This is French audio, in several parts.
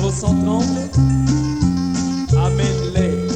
numéro 130. Amène-les.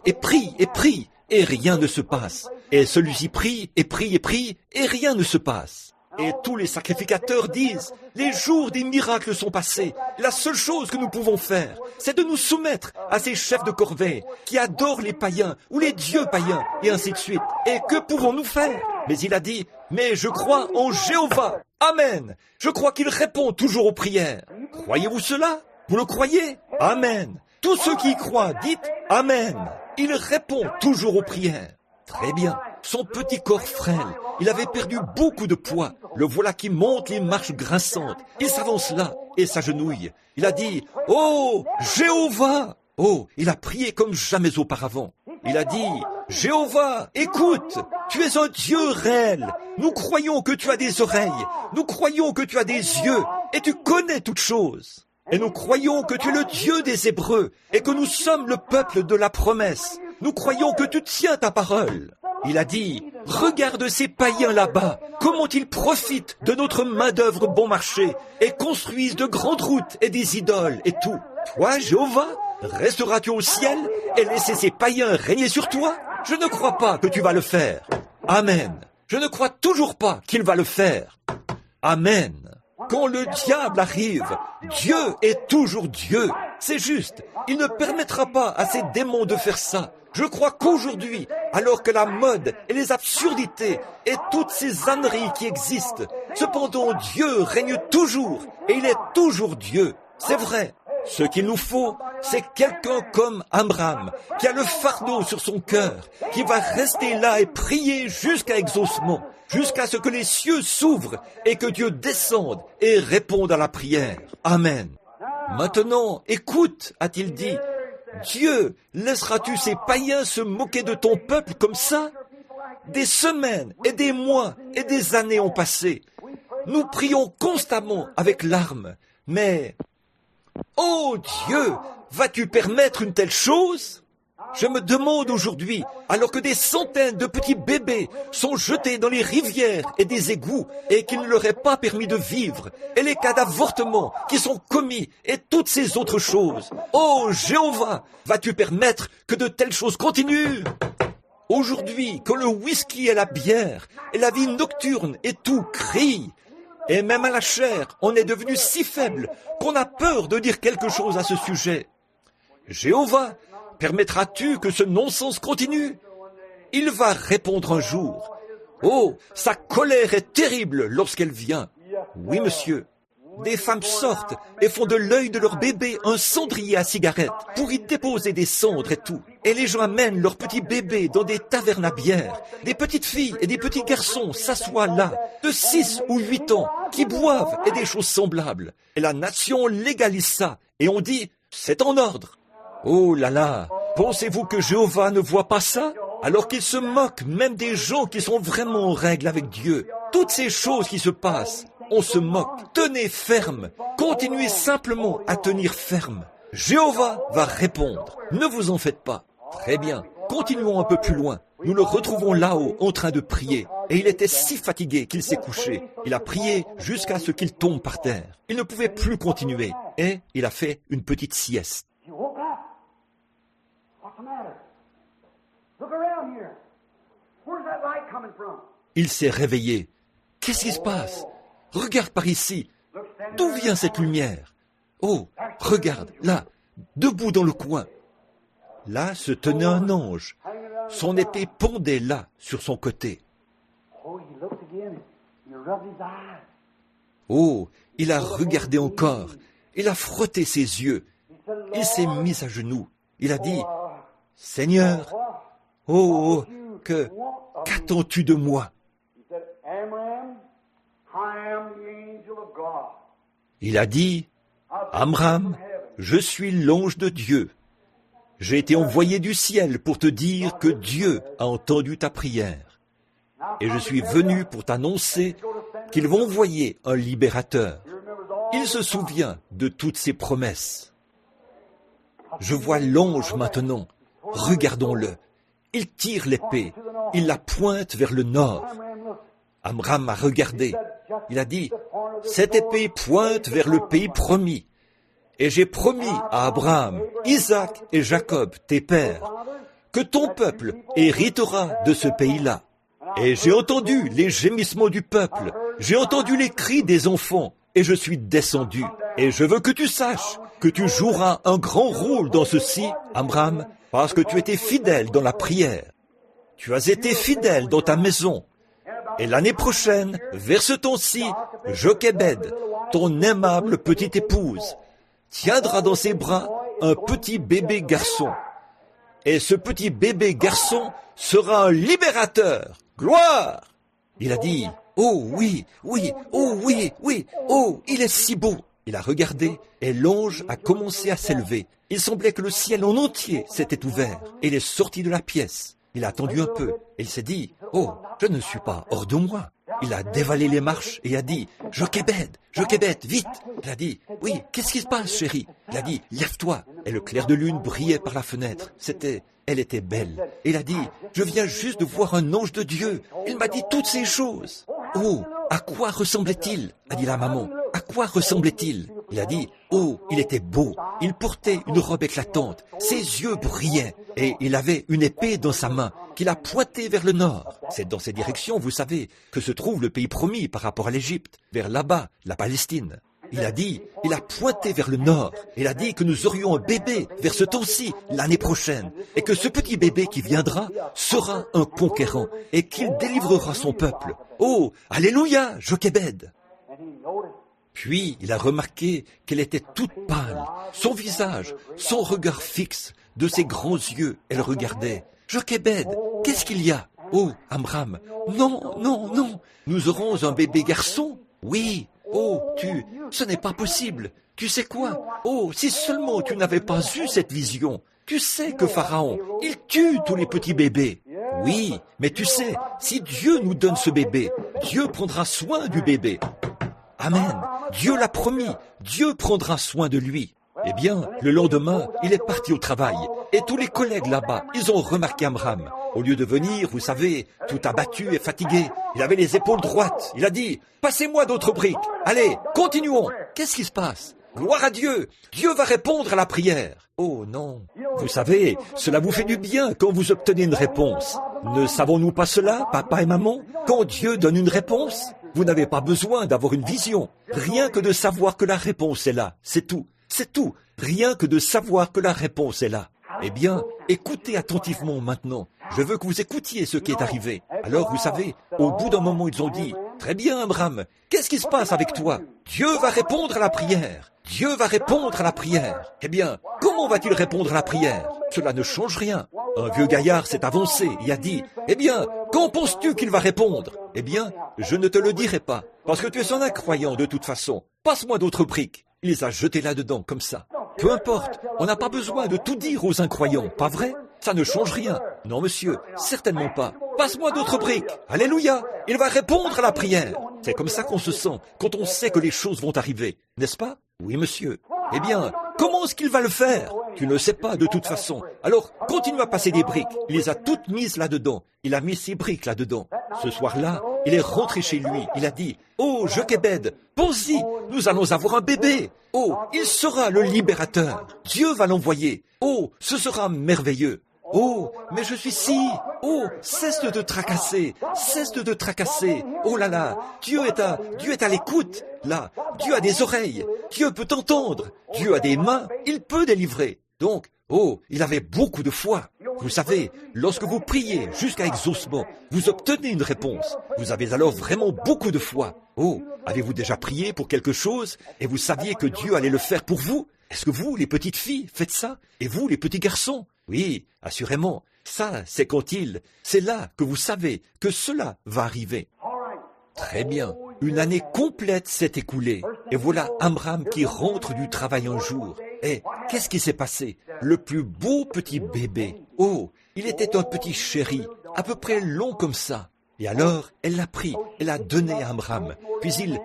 et prie et prie, et rien ne se passe. Et celui-ci prie et prie et prie, et rien ne se passe. Et tous les sacrificateurs disent, les jours des miracles sont passés. La seule chose que nous pouvons faire, c'est de nous soumettre à ces chefs de corvée qui adorent les païens ou les dieux païens, et ainsi de suite. Et que pouvons-nous faire? Mais il a dit, mais je crois en Jéhovah. Amen. Je crois qu'il répond toujours aux prières. Croyez-vous cela? Vous le croyez? Amen. Tous ceux qui y croient, dites Amen. Il répond toujours aux prières. Très bien. Son petit corps frêle, il avait perdu beaucoup de poids. Le voilà qui monte les marches grinçantes. Il s'avance là et s'agenouille. Il a dit, « Oh, Jéhovah !» Oh, il a prié comme jamais auparavant. Il a dit, « Jéhovah, écoute, tu es un Dieu réel. Nous croyons que tu as des oreilles. Nous croyons que tu as des yeux et tu connais toutes choses. Et nous croyons que tu es le Dieu des Hébreux et que nous sommes le peuple de la promesse. Nous croyons que tu tiens ta parole. » Il a dit, « Regarde ces païens là-bas, comment ils profitent de notre main-d'œuvre bon marché et construisent de grandes routes et des idoles et tout. Toi, Jéhovah, resteras-tu au ciel et laisser ces païens régner sur toi? Je ne crois pas que tu vas le faire. Amen. Je ne crois toujours pas qu'il va le faire. Amen. Quand le diable arrive, Dieu est toujours Dieu. C'est juste. Il ne permettra pas à ces démons de faire ça. Je crois qu'aujourd'hui, alors que la mode et les absurdités et toutes ces âneries qui existent, cependant Dieu règne toujours et il est toujours Dieu. C'est vrai. Ce qu'il nous faut, c'est quelqu'un comme Amram, qui a le fardeau sur son cœur, qui va rester là et prier jusqu'à exaucement, jusqu'à ce que les cieux s'ouvrent et que Dieu descende et réponde à la prière. Amen. Maintenant, écoute, a-t-il dit, Dieu, laisseras-tu ces païens se moquer de ton peuple comme ça? Des semaines et des mois et des années ont passé. Nous prions constamment avec larmes, mais... Oh Dieu, vas-tu permettre une telle chose? Je me demande aujourd'hui, alors que des centaines de petits bébés sont jetés dans les rivières et des égouts et qu'il ne leur est pas permis de vivre, et les cas d'avortement qui sont commis et toutes ces autres choses. Oh Jéhovah, vas-tu permettre que de telles choses continuent? Aujourd'hui, que le whisky et la bière et la vie nocturne et tout crient, et même à la chair, on est devenu si faible qu'on a peur de dire quelque chose à ce sujet. Jéhovah, permettras-tu que ce non-sens continue? Il va répondre un jour. Oh, sa colère est terrible lorsqu'elle vient. Oui, monsieur. Des femmes sortent et font de l'œil de leur bébé un cendrier à cigarette pour y déposer des cendres et tout. Et les gens amènent leurs petits bébés dans des tavernes à bière. Des petites filles et des petits garçons s'assoient là, de 6 ou 8 ans, qui boivent et des choses semblables. Et la nation légalise ça et on dit, c'est en ordre. Oh là là, pensez-vous que Jéhovah ne voit pas ça? Alors qu'il se moque même des gens qui sont vraiment en règle avec Dieu. Toutes ces choses qui se passent, on se moque. Tenez ferme. Continuez simplement à tenir ferme. Jéhovah va répondre. Ne vous en faites pas. Très bien. Continuons un peu plus loin. Nous le retrouvons là-haut en train de prier. Et il était si fatigué qu'il s'est couché. Il a prié jusqu'à ce qu'il tombe par terre. Il ne pouvait plus continuer. Et il a fait une petite sieste. Il s'est réveillé. Qu'est-ce qui se passe? Regarde par ici. D'où vient cette lumière? Oh, regarde, là, debout dans le coin. Là se tenait un ange. Son épée pendait là, sur son côté. Oh, il a regardé encore. Il a frotté ses yeux. Il s'est mis à genoux. Il a dit, « Seigneur, oh, qu'attends-tu de moi? » Il a dit, « Amram, je suis l'ange de Dieu. J'ai été envoyé du ciel pour te dire que Dieu a entendu ta prière. Et je suis venu pour t'annoncer qu'il va envoyer un libérateur. Il se souvient de toutes ses promesses. Je vois l'ange maintenant. Regardons-le. Il tire l'épée. Il la pointe vers le nord. Amram a regardé. Il a dit, « Cette épée pointe vers le pays promis. Et j'ai promis à Abraham, Isaac et Jacob, tes pères, que ton peuple héritera de ce pays-là. Et j'ai entendu les gémissements du peuple, j'ai entendu les cris des enfants, et je suis descendu. Et je veux que tu saches que tu joueras un grand rôle dans ceci, Amram, parce que tu étais fidèle dans la prière. Tu as été fidèle dans ta maison. Et l'année prochaine, vers ce temps-ci, Jochebed, ton aimable petite épouse, tiendra dans ses bras un petit bébé garçon. Et ce petit bébé garçon sera un libérateur. Gloire! Il a dit, oh oui, oui, oh oui, oui, oh, il est si beau. Il a regardé et l'ange a commencé à s'élever. Il semblait que le ciel en entier s'était ouvert. Et il est sorti de la pièce. Il a attendu un peu et il s'est dit, oh, je ne suis pas hors de moi. Il a dévalé les marches et a dit, Jochebed, Jochebed, vite. Il a dit, oui, qu'est-ce qui se passe, chérie? Il a dit, lève-toi. Et le clair de lune brillait par la fenêtre. Elle était belle. Et il a dit, je viens juste de voir un ange de Dieu. Il m'a dit toutes ces choses. Oh, à quoi ressemblait-il? A dit la maman. À quoi ressemblait-il? Il a dit, oh, il était beau. Il portait une robe éclatante. Ses yeux brillaient. Et il avait une épée dans sa main qu'il a pointée vers le nord. C'est dans cette direction, vous savez, que se trouve le pays promis par rapport à l'Égypte, vers là-bas, la Palestine. Il a pointé vers le nord. Il a dit que nous aurions un bébé vers ce temps-ci, l'année prochaine, et que ce petit bébé qui viendra sera un conquérant, et qu'il délivrera son peuple. Oh, alléluia, Jochebed! Puis il a remarqué qu'elle était toute pâle, son visage, son regard fixe, de ses grands yeux, elle regardait. Jochebed, qu'est-ce qu'il y a? Oh, Amram, non, non, non, nous aurons un bébé garçon? Oui. Oh, ce n'est pas possible. Tu sais quoi? Oh, si seulement tu n'avais pas eu cette vision. Tu sais que Pharaon, il tue tous les petits bébés. Oui, mais tu sais, si Dieu nous donne ce bébé, Dieu prendra soin du bébé. Amen. Dieu l'a promis. Dieu prendra soin de lui. Eh bien, le lendemain, il est parti au travail. Et tous les collègues là-bas, ils ont remarqué Amram. Au lieu de venir, vous savez, tout abattu et fatigué, il avait les épaules droites. Il a dit, passez-moi d'autres briques. Allez, continuons. Qu'est-ce qui se passe? Gloire à Dieu. Dieu va répondre à la prière. Oh non. Vous savez, cela vous fait du bien quand vous obtenez une réponse. Ne savons-nous pas cela, papa et maman? Quand Dieu donne une réponse, vous n'avez pas besoin d'avoir une vision. Rien que de savoir que la réponse est là. C'est tout. C'est tout. Rien que de savoir que la réponse est là. Eh bien, écoutez attentivement maintenant. Je veux que vous écoutiez ce qui est arrivé. Alors, vous savez, au bout d'un moment, ils ont dit, « Très bien, Amram, qu'est-ce qui se passe avec toi? Dieu va répondre à la prière. Dieu va répondre à la prière. Eh bien, comment va-t-il répondre à la prière? Cela ne change rien. » Un vieux gaillard s'est avancé et a dit, « Eh bien, quand penses-tu qu'il va répondre? » Eh bien, je ne te le dirai pas, parce que tu es un incroyant de toute façon. Passe-moi d'autres briques. Il les a jetés là-dedans, comme ça. Peu importe, on n'a pas besoin de tout dire aux incroyants, pas vrai? Ça ne change rien. Non, monsieur, certainement pas. Passe-moi d'autres briques. Alléluia, il va répondre à la prière. C'est comme ça qu'on se sent quand on sait que les choses vont arriver, n'est-ce pas? Oui, monsieur. Eh bien, comment est-ce qu'il va le faire? Tu ne le sais pas de toute façon. Alors, continue à passer des briques. Il les a toutes mises là-dedans. Il a mis ses briques là-dedans. Ce soir-là, il est rentré chez lui. Il a dit, « Oh, Jochebed, pense-y, nous allons avoir un bébé. Oh, il sera le libérateur. Dieu va l'envoyer. Oh, ce sera merveilleux. Oh, mais je suis si... Oh, cesse de te tracasser. Cesse de te tracasser. Oh là là, Dieu est à l'écoute. Là, Dieu a des oreilles. Dieu peut t'entendre. Dieu a des mains. Il peut délivrer. Donc, oh, il avait beaucoup de foi. Vous savez, lorsque vous priez jusqu'à exaucement, vous obtenez une réponse. Vous avez alors vraiment beaucoup de foi. Oh, avez-vous déjà prié pour quelque chose et vous saviez que Dieu allait le faire pour vous? Est-ce que vous, les petites filles, faites ça? Et vous, les petits garçons? Oui, assurément. Ça, c'est là que vous savez que cela va arriver. Très bien. Une année complète s'est écoulée. Et voilà Amram qui rentre du travail un jour. Et qu'est-ce qui s'est passé? Le plus beau petit bébé. Oh, il était un petit chéri, à peu près long comme ça. Et alors, elle l'a pris, elle l'a donné à Amram. Puis il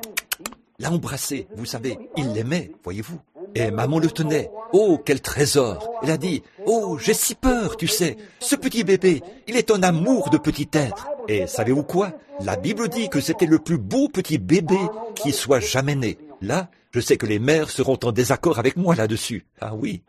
l'a embrassé. Vous savez, il l'aimait, voyez-vous. Et maman le tenait. Oh, quel trésor! Elle a dit, oh, j'ai si peur, tu sais. Ce petit bébé, il est un amour de petit être. Et savez-vous quoi? La Bible dit que c'était le plus beau petit bébé qui soit jamais né. Là, je sais que les mères seront en désaccord avec moi là-dessus. Ah oui.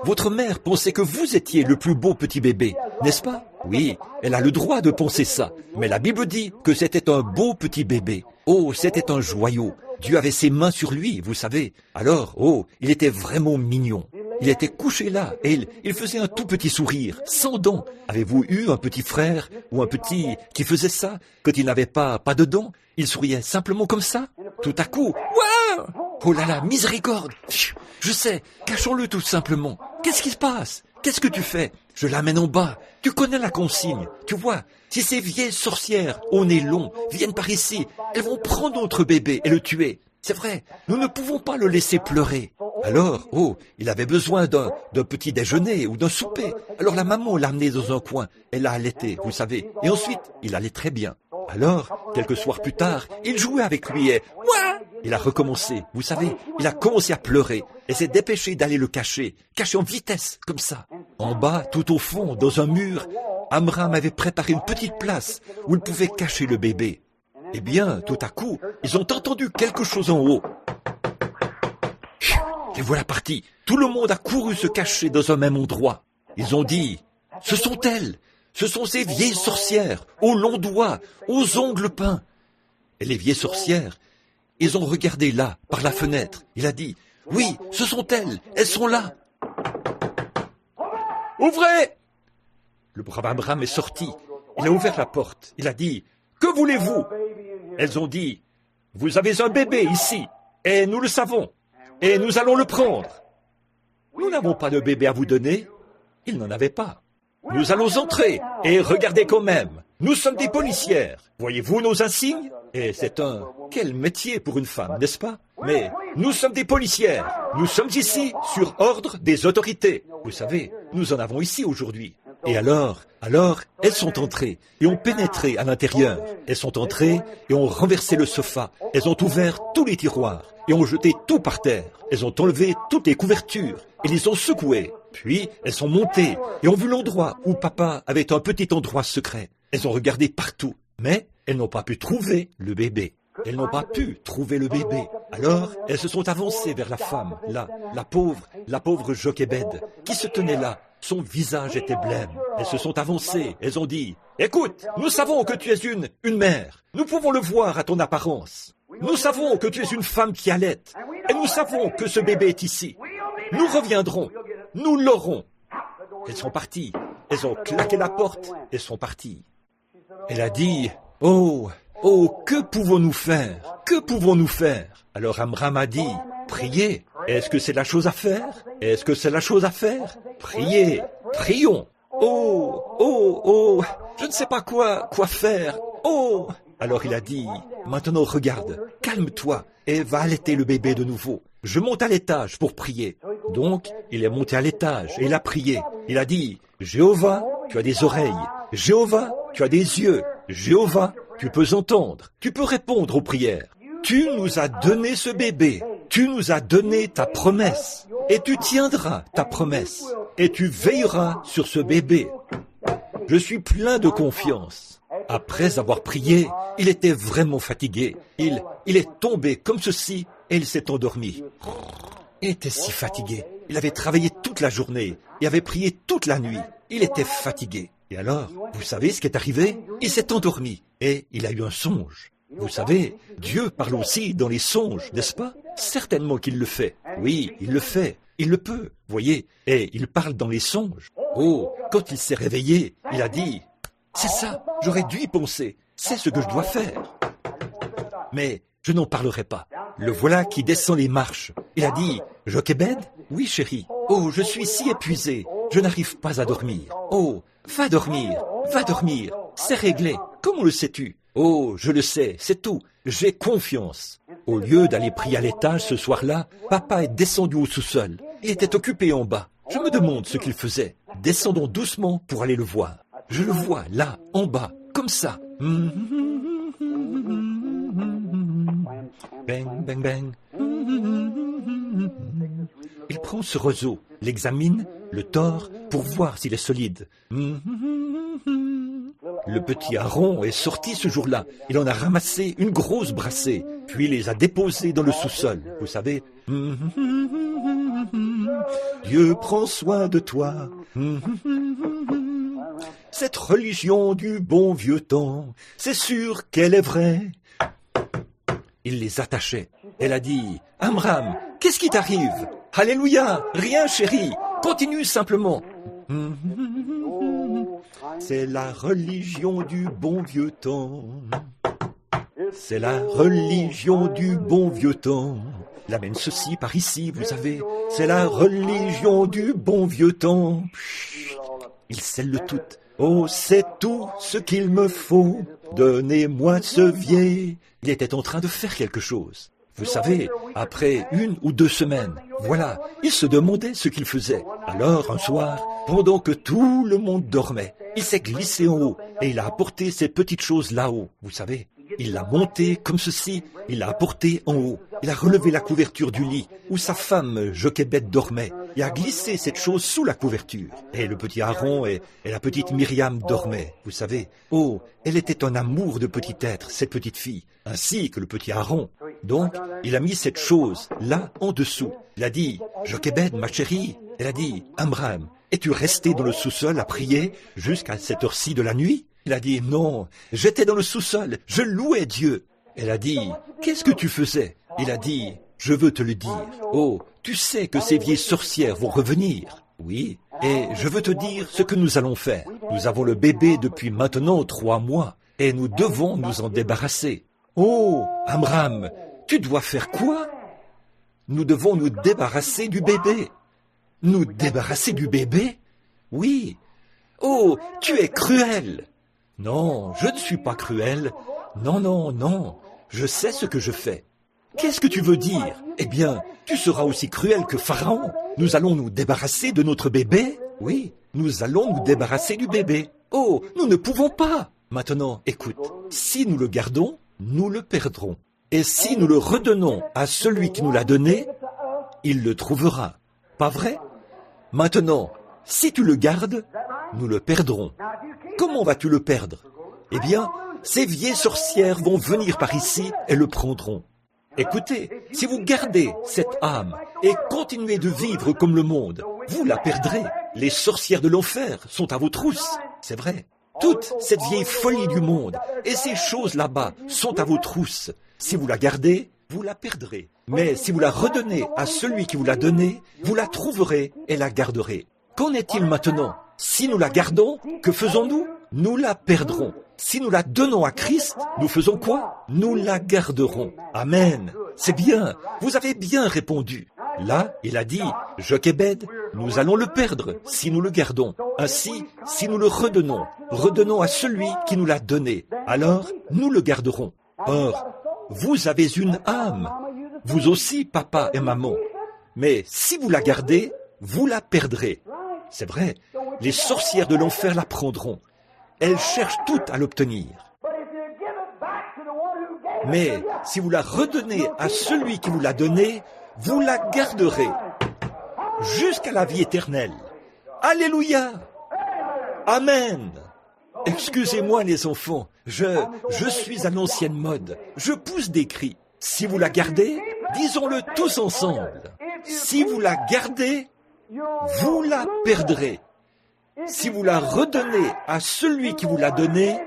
Votre mère pensait que vous étiez le plus beau petit bébé, n'est-ce pas? Oui, elle a le droit de penser ça, mais la Bible dit que c'était un beau petit bébé. Oh, c'était un joyau. Dieu avait ses mains sur lui, vous savez. Alors, oh, il était vraiment mignon. Il était couché là et il faisait un tout petit sourire, sans dents. Avez-vous eu un petit frère ou un petit qui faisait ça quand il n'avait pas de dents? Il souriait simplement comme ça. Tout à coup, waouh! Oh là là, miséricorde! Je sais, cachons-le tout simplement. Qu'est-ce qui se passe? Qu'est-ce que tu fais? Je l'amène en bas. Tu connais la consigne. Tu vois, si ces vieilles sorcières au nez long viennent par ici, elles vont prendre notre bébé et le tuer. C'est vrai, nous ne pouvons pas le laisser pleurer. Alors, oh, il avait besoin d'un petit déjeuner ou d'un souper. Alors la maman l'a amené dans un coin. Elle l'a allaité, vous savez. Et ensuite, il allait très bien. Alors, quelques soirs plus tard, il jouait avec lui et... Ouah! Il a recommencé, vous savez, il a commencé à pleurer et s'est dépêché d'aller le cacher en vitesse, comme ça. En bas, tout au fond, dans un mur, Amram avait préparé une petite place où il pouvait cacher le bébé. Eh bien, tout à coup, ils ont entendu quelque chose en haut. Et voilà parti. Tout le monde a couru se cacher dans un même endroit. Ils ont dit, ce sont elles. Ce sont ces vieilles sorcières, aux longs doigts, aux ongles peints. Et les vieilles sorcières, ils ont regardé là, par la fenêtre. Il a dit, oui, ce sont elles sont là. Ouvrez! Le brave Amram est sorti. Il a ouvert la porte. Il a dit, que voulez-vous? Elles ont dit, vous avez un bébé ici, et nous le savons, et nous allons le prendre. Nous n'avons pas de bébé à vous donner. Ils n'en avaient pas. Nous allons entrer, et regardez quand même. Nous sommes des policières. Voyez-vous nos insignes? Et c'est quel métier pour une femme, n'est-ce pas? Mais nous sommes des policières. Nous sommes ici sur ordre des autorités. Vous savez, nous en avons ici aujourd'hui. Et alors, elles sont entrées et ont pénétré à l'intérieur. Elles sont entrées et ont renversé le sofa. Elles ont ouvert tous les tiroirs et ont jeté tout par terre. Elles ont enlevé toutes les couvertures et les ont secouées. Puis, elles sont montées et ont vu l'endroit où papa avait un petit endroit secret. Elles ont regardé partout, mais elles n'ont pas pu trouver le bébé. Elles n'ont pas pu trouver le bébé. Alors, elles se sont avancées vers la femme, là, la pauvre Jochebed, qui se tenait là. Son visage était blême. Elles se sont avancées. Elles ont dit, « Écoute, nous savons que tu es une mère. Nous pouvons le voir à ton apparence. Nous savons que tu es une femme qui allaite. Et nous savons que ce bébé est ici. Nous reviendrons. Nous l'aurons. » Elles sont parties. Elles ont claqué la porte et sont parties. Elle a dit, « Oh, que pouvons-nous faire? Que pouvons-nous faire ?» Alors Amram a dit, « Priez. Est-ce que c'est la chose à faire? Est-ce que c'est la chose à faire? Priez. Prions. Oh, je ne sais pas quoi faire. Oh !» Alors il a dit, « Maintenant regarde, calme-toi et va allaiter le bébé de nouveau. Je monte à l'étage pour prier. » Donc, il est monté à l'étage et il a prié. Il a dit, « Jéhovah, tu as des oreilles. Jéhovah, tu as des yeux. Jéhovah, tu peux entendre. Tu peux répondre aux prières. Tu nous as donné ce bébé. Tu nous as donné ta promesse. Et tu tiendras ta promesse. Et tu veilleras sur ce bébé. Je suis plein de confiance. » Après avoir prié, il était vraiment fatigué. Il est tombé comme ceci et il s'est endormi. Il était si fatigué. Il avait travaillé toute la journée et avait prié toute la nuit. Il était fatigué. Et alors, vous savez ce qui est arrivé? Il s'est endormi et il a eu un songe. Vous savez, Dieu parle aussi dans les songes, n'est-ce pas? Certainement qu'il le fait. Oui, il le fait. Il le peut, voyez. Et il parle dans les songes. Oh, quand il s'est réveillé, il a dit, « C'est ça, j'aurais dû y penser. C'est ce que je dois faire. » Mais je n'en parlerai pas. Le voilà qui descend les marches. Il a dit, « Jochebed? Oui, chérie. Oh, je suis si épuisé. Je n'arrive pas à dormir. Oh, va dormir. C'est réglé. Comment le sais-tu? Oh, je le sais, c'est tout. J'ai confiance. » Au lieu d'aller prier à l'étage ce soir-là, papa est descendu au sous-sol. Il était occupé en bas. Je me demande ce qu'il faisait. Descendons doucement pour aller le voir. Je le vois là, en bas, comme ça. Bang, bang, bang. Il prend ce roseau, l'examine, le tord, pour voir s'il est solide. Le petit Aaron est sorti ce jour-là. Il en a ramassé une grosse brassée, puis les a déposés dans le sous-sol. Vous savez, Dieu prend soin de toi. Cette religion du bon vieux temps, c'est sûr qu'elle est vraie. Il les attachait. Elle a dit, « Amram, qu'est-ce qui t'arrive? Alléluia, rien chérie, continue simplement. » C'est la religion du bon vieux temps. C'est la religion du bon vieux temps. Il amène ceci par ici, vous savez. C'est la religion du bon vieux temps. Il scelle le tout. Oh, c'est tout ce qu'il me faut. Donnez-moi ce vieil. Il était en train de faire quelque chose. Vous savez, après 1 ou 2 semaines, voilà, il se demandait ce qu'il faisait. Alors, un soir, pendant que tout le monde dormait, il s'est glissé en haut et il a apporté ces petites choses là-haut, vous savez. Il l'a monté comme ceci, il l'a apporté en haut. Il a relevé la couverture du lit où sa femme Jochébed dormait et a glissé cette chose sous la couverture. Et le petit Aaron et la petite Myriam dormaient, vous savez. Oh, elle était un amour de petit être, cette petite fille, ainsi que le petit Aaron. Donc, il a mis cette chose là en dessous. Il a dit, Jochébed, ma chérie. Elle a dit, Amram, es-tu resté dans le sous-sol à prier jusqu'à cette heure-ci de la nuit? Il a dit, non, j'étais dans le sous-sol, je louais Dieu. Elle a dit, qu'est-ce que tu faisais? Il a dit, je veux te le dire. Oh, tu sais que ces vieilles sorcières vont revenir. Oui, et je veux te dire ce que nous allons faire. Nous avons le bébé depuis maintenant 3 mois, et nous devons nous en débarrasser. Oh, Amram, tu dois faire quoi? Nous devons nous débarrasser du bébé. Nous débarrasser du bébé? Oui. Oh, tu es cruel. Non, je ne suis pas cruel. Non, non, non. Je sais ce que je fais. Qu'est-ce que tu veux dire? Eh bien, tu seras aussi cruel que Pharaon. Nous allons nous débarrasser de notre bébé? Oui, nous allons nous débarrasser du bébé. Oh, nous ne pouvons pas. Maintenant, écoute, si nous le gardons, nous le perdrons. Et si nous le redonnons à celui qui nous l'a donné, il le trouvera. Pas vrai? Maintenant, si tu le gardes, nous le perdrons. Comment vas-tu le perdre? Eh bien, ces vieilles sorcières vont venir par ici et le prendront. Écoutez, si vous gardez cette âme et continuez de vivre comme le monde, vous la perdrez. Les sorcières de l'enfer sont à vos trousses, c'est vrai. Toute cette vieille folie du monde et ces choses là-bas sont à vos trousses. Si vous la gardez, vous la perdrez. Mais si vous la redonnez à celui qui vous l'a donnée, vous la trouverez et la garderez. Qu'en est-il maintenant? Si nous la gardons, que faisons-nous? Nous la perdrons. Si nous la donnons à Christ, nous faisons quoi? Nous la garderons. Amen. C'est bien. Vous avez bien répondu. Là, il a dit, Jochébed, nous allons le perdre si nous le gardons. Ainsi, si nous le redonnons à celui qui nous l'a donné, alors nous le garderons. Or, vous avez une âme. Vous aussi, papa et maman. Mais si vous la gardez, vous la perdrez. C'est vrai, les sorcières de l'enfer la prendront. Elles cherchent toutes à l'obtenir. Mais si vous la redonnez à celui qui vous l'a donnée, vous la garderez jusqu'à la vie éternelle. Alléluia! Amen! Excusez-moi les enfants, je suis à l'ancienne mode. Je pousse des cris. Si vous la gardez, disons-le tous ensemble. Si vous la gardez, vous la perdrez. Si vous la redonnez à celui qui vous l'a donnée,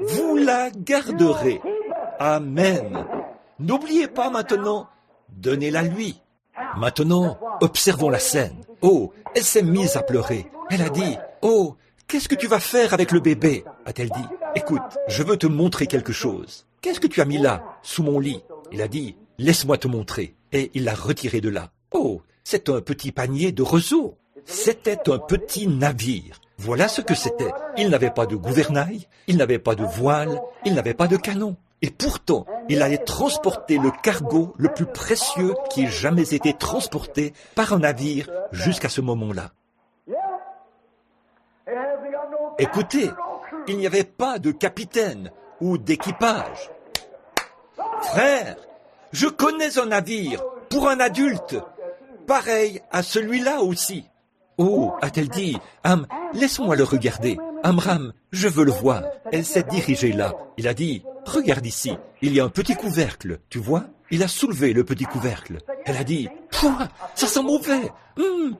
vous la garderez. Amen. N'oubliez pas maintenant, donnez-la lui. Maintenant, observons la scène. Oh, elle s'est mise à pleurer. Elle a dit, oh, qu'est-ce que tu vas faire avec le bébé? A-t-elle dit. Écoute, je veux te montrer quelque chose. Qu'est-ce que tu as mis là, sous mon lit? Il a dit, laisse-moi te montrer. Et il l'a retiré de là. Oh, c'est un petit panier de roseaux. C'était un petit navire. Voilà ce que c'était. Il n'avait pas de gouvernail, il n'avait pas de voile, il n'avait pas de canon. Et pourtant, il allait transporter le cargo le plus précieux qui ait jamais été transporté par un navire jusqu'à ce moment-là. Écoutez, il n'y avait pas de capitaine ou d'équipage. Frère, je connais un navire pour un adulte, pareil à celui-là aussi. Oh, a-t-elle dit, laisse-moi le regarder. Amram, je veux le voir. Elle s'est dirigée là. Il a dit, regarde ici, il y a un petit couvercle, tu vois? Il a soulevé le petit couvercle. Elle a dit, pouah, ça sent mauvais.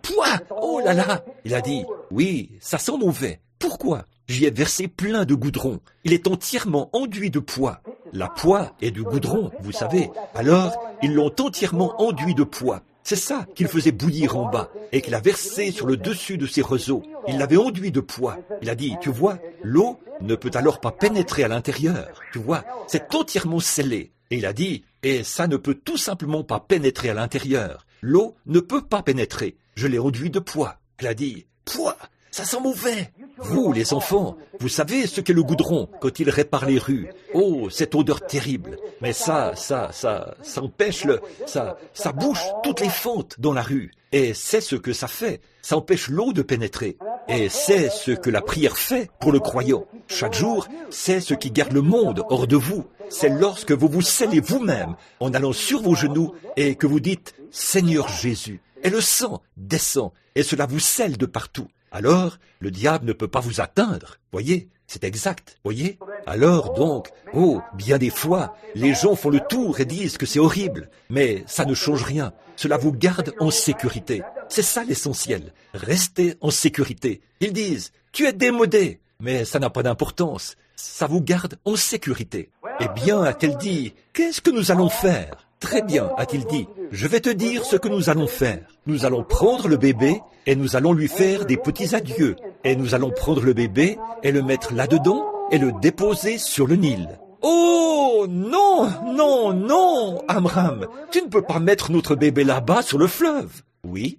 Pouah, oh là là. Il a dit, oui, ça sent mauvais. Pourquoi? J'y ai versé plein de goudron. Il est entièrement enduit de pois. La poix est du goudron, vous savez. Alors, ils l'ont entièrement enduit de pois. C'est ça qu'il faisait bouillir en bas et qu'il a versé sur le dessus de ses roseaux. Il l'avait enduit de pois. Il a dit, tu vois, l'eau ne peut alors pas pénétrer à l'intérieur. Tu vois, c'est entièrement scellé. Et il a dit, et ça ne peut tout simplement pas pénétrer à l'intérieur. L'eau ne peut pas pénétrer. Je l'ai enduit de pois. Elle a dit, pois, ça sent mauvais. Vous, les enfants, vous savez ce qu'est le goudron quand il répare les rues. Oh, cette odeur terrible. Mais ça empêche ça bouche toutes les fentes dans la rue. Et c'est ce que ça fait. Ça empêche l'eau de pénétrer. Et c'est ce que la prière fait pour le croyant. Chaque jour, c'est ce qui garde le monde hors de vous. C'est lorsque vous vous scellez vous-même en allant sur vos genoux et que vous dites « Seigneur Jésus ». Et le sang descend et cela vous scelle de partout. Alors, le diable ne peut pas vous atteindre. Voyez, c'est exact, voyez. Alors donc, oh, bien des fois, les gens font le tour et disent que c'est horrible. Mais ça ne change rien. Cela vous garde en sécurité. C'est ça l'essentiel. Restez en sécurité. Ils disent, tu es démodé. Mais ça n'a pas d'importance. Ça vous garde en sécurité. Eh bien, a-t-elle dit, qu'est-ce que nous allons faire? Très bien, a-t-il dit, je vais te dire ce que nous allons faire. Nous allons prendre le bébé et nous allons lui faire des petits adieux. Et nous allons prendre le bébé et le mettre là-dedans et le déposer sur le Nil. Oh, non, non, non, Amram, tu ne peux pas mettre notre bébé là-bas sur le fleuve. Oui,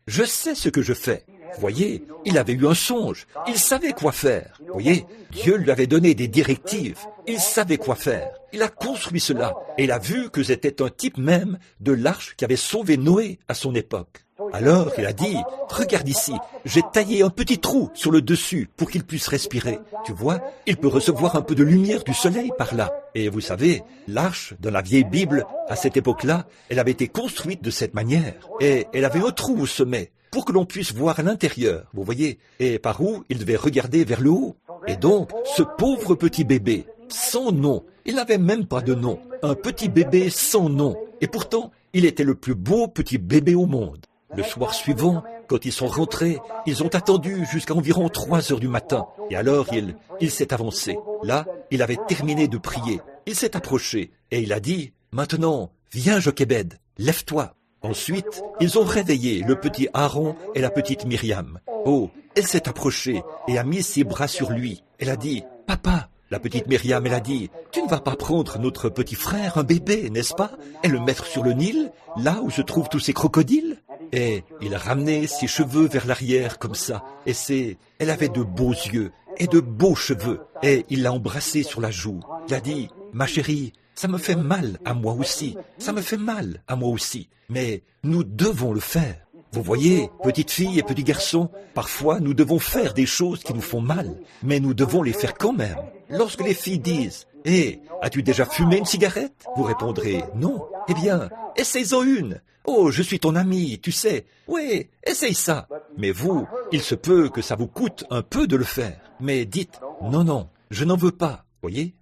je sais ce que je fais. Voyez, il avait eu un songe, il savait quoi faire. Voyez, Dieu lui avait donné des directives, il savait quoi faire. Il a construit cela et il a vu que c'était un type même de l'arche qui avait sauvé Noé à son époque. Alors il a dit, regarde ici, j'ai taillé un petit trou sur le dessus pour qu'il puisse respirer. Tu vois, il peut recevoir un peu de lumière du soleil par là. Et vous savez, l'arche, dans la vieille Bible, à cette époque-là, elle avait été construite de cette manière. Et elle avait un trou au sommet pour que l'on puisse voir à l'intérieur, vous voyez, et par où il devait regarder vers le haut. Et donc, ce pauvre petit bébé, sans nom, il n'avait même pas de nom, un petit bébé sans nom, et pourtant, il était le plus beau petit bébé au monde. Le soir suivant, quand ils sont rentrés, ils ont attendu jusqu'à environ 3 heures du matin, et alors il s'est avancé. Là, il avait terminé de prier, il s'est approché, et il a dit, « Maintenant, viens Jochebed, lève-toi ». Ensuite, ils ont réveillé le petit Aaron et la petite Myriam. Oh, elle s'est approchée et a mis ses bras sur lui. Elle a dit, « Papa !» La petite Myriam, elle a dit, « Tu ne vas pas prendre notre petit frère, un bébé, n'est-ce pas, et le mettre sur le Nil, là où se trouvent tous ces crocodiles ?» Et il a ramené ses cheveux vers l'arrière comme ça. Et elle avait de beaux yeux et de beaux cheveux. Et il l'a embrassée sur la joue. Il a dit, « Ma chérie, ça me fait mal à moi aussi. Ça me fait mal à moi aussi. Mais nous devons le faire. Vous voyez, petite fille et petit garçon, parfois nous devons faire des choses qui nous font mal, mais nous devons les faire quand même. Lorsque les filles disent « Hé, as-tu déjà fumé une cigarette ?» Vous répondrez « Non. » Eh bien, essaye-en une. Oh, je suis ton ami, tu sais. Oui, essaye ça. Mais vous, il se peut que ça vous coûte un peu de le faire. Mais dites « Non, non, je n'en veux pas. » Voyez,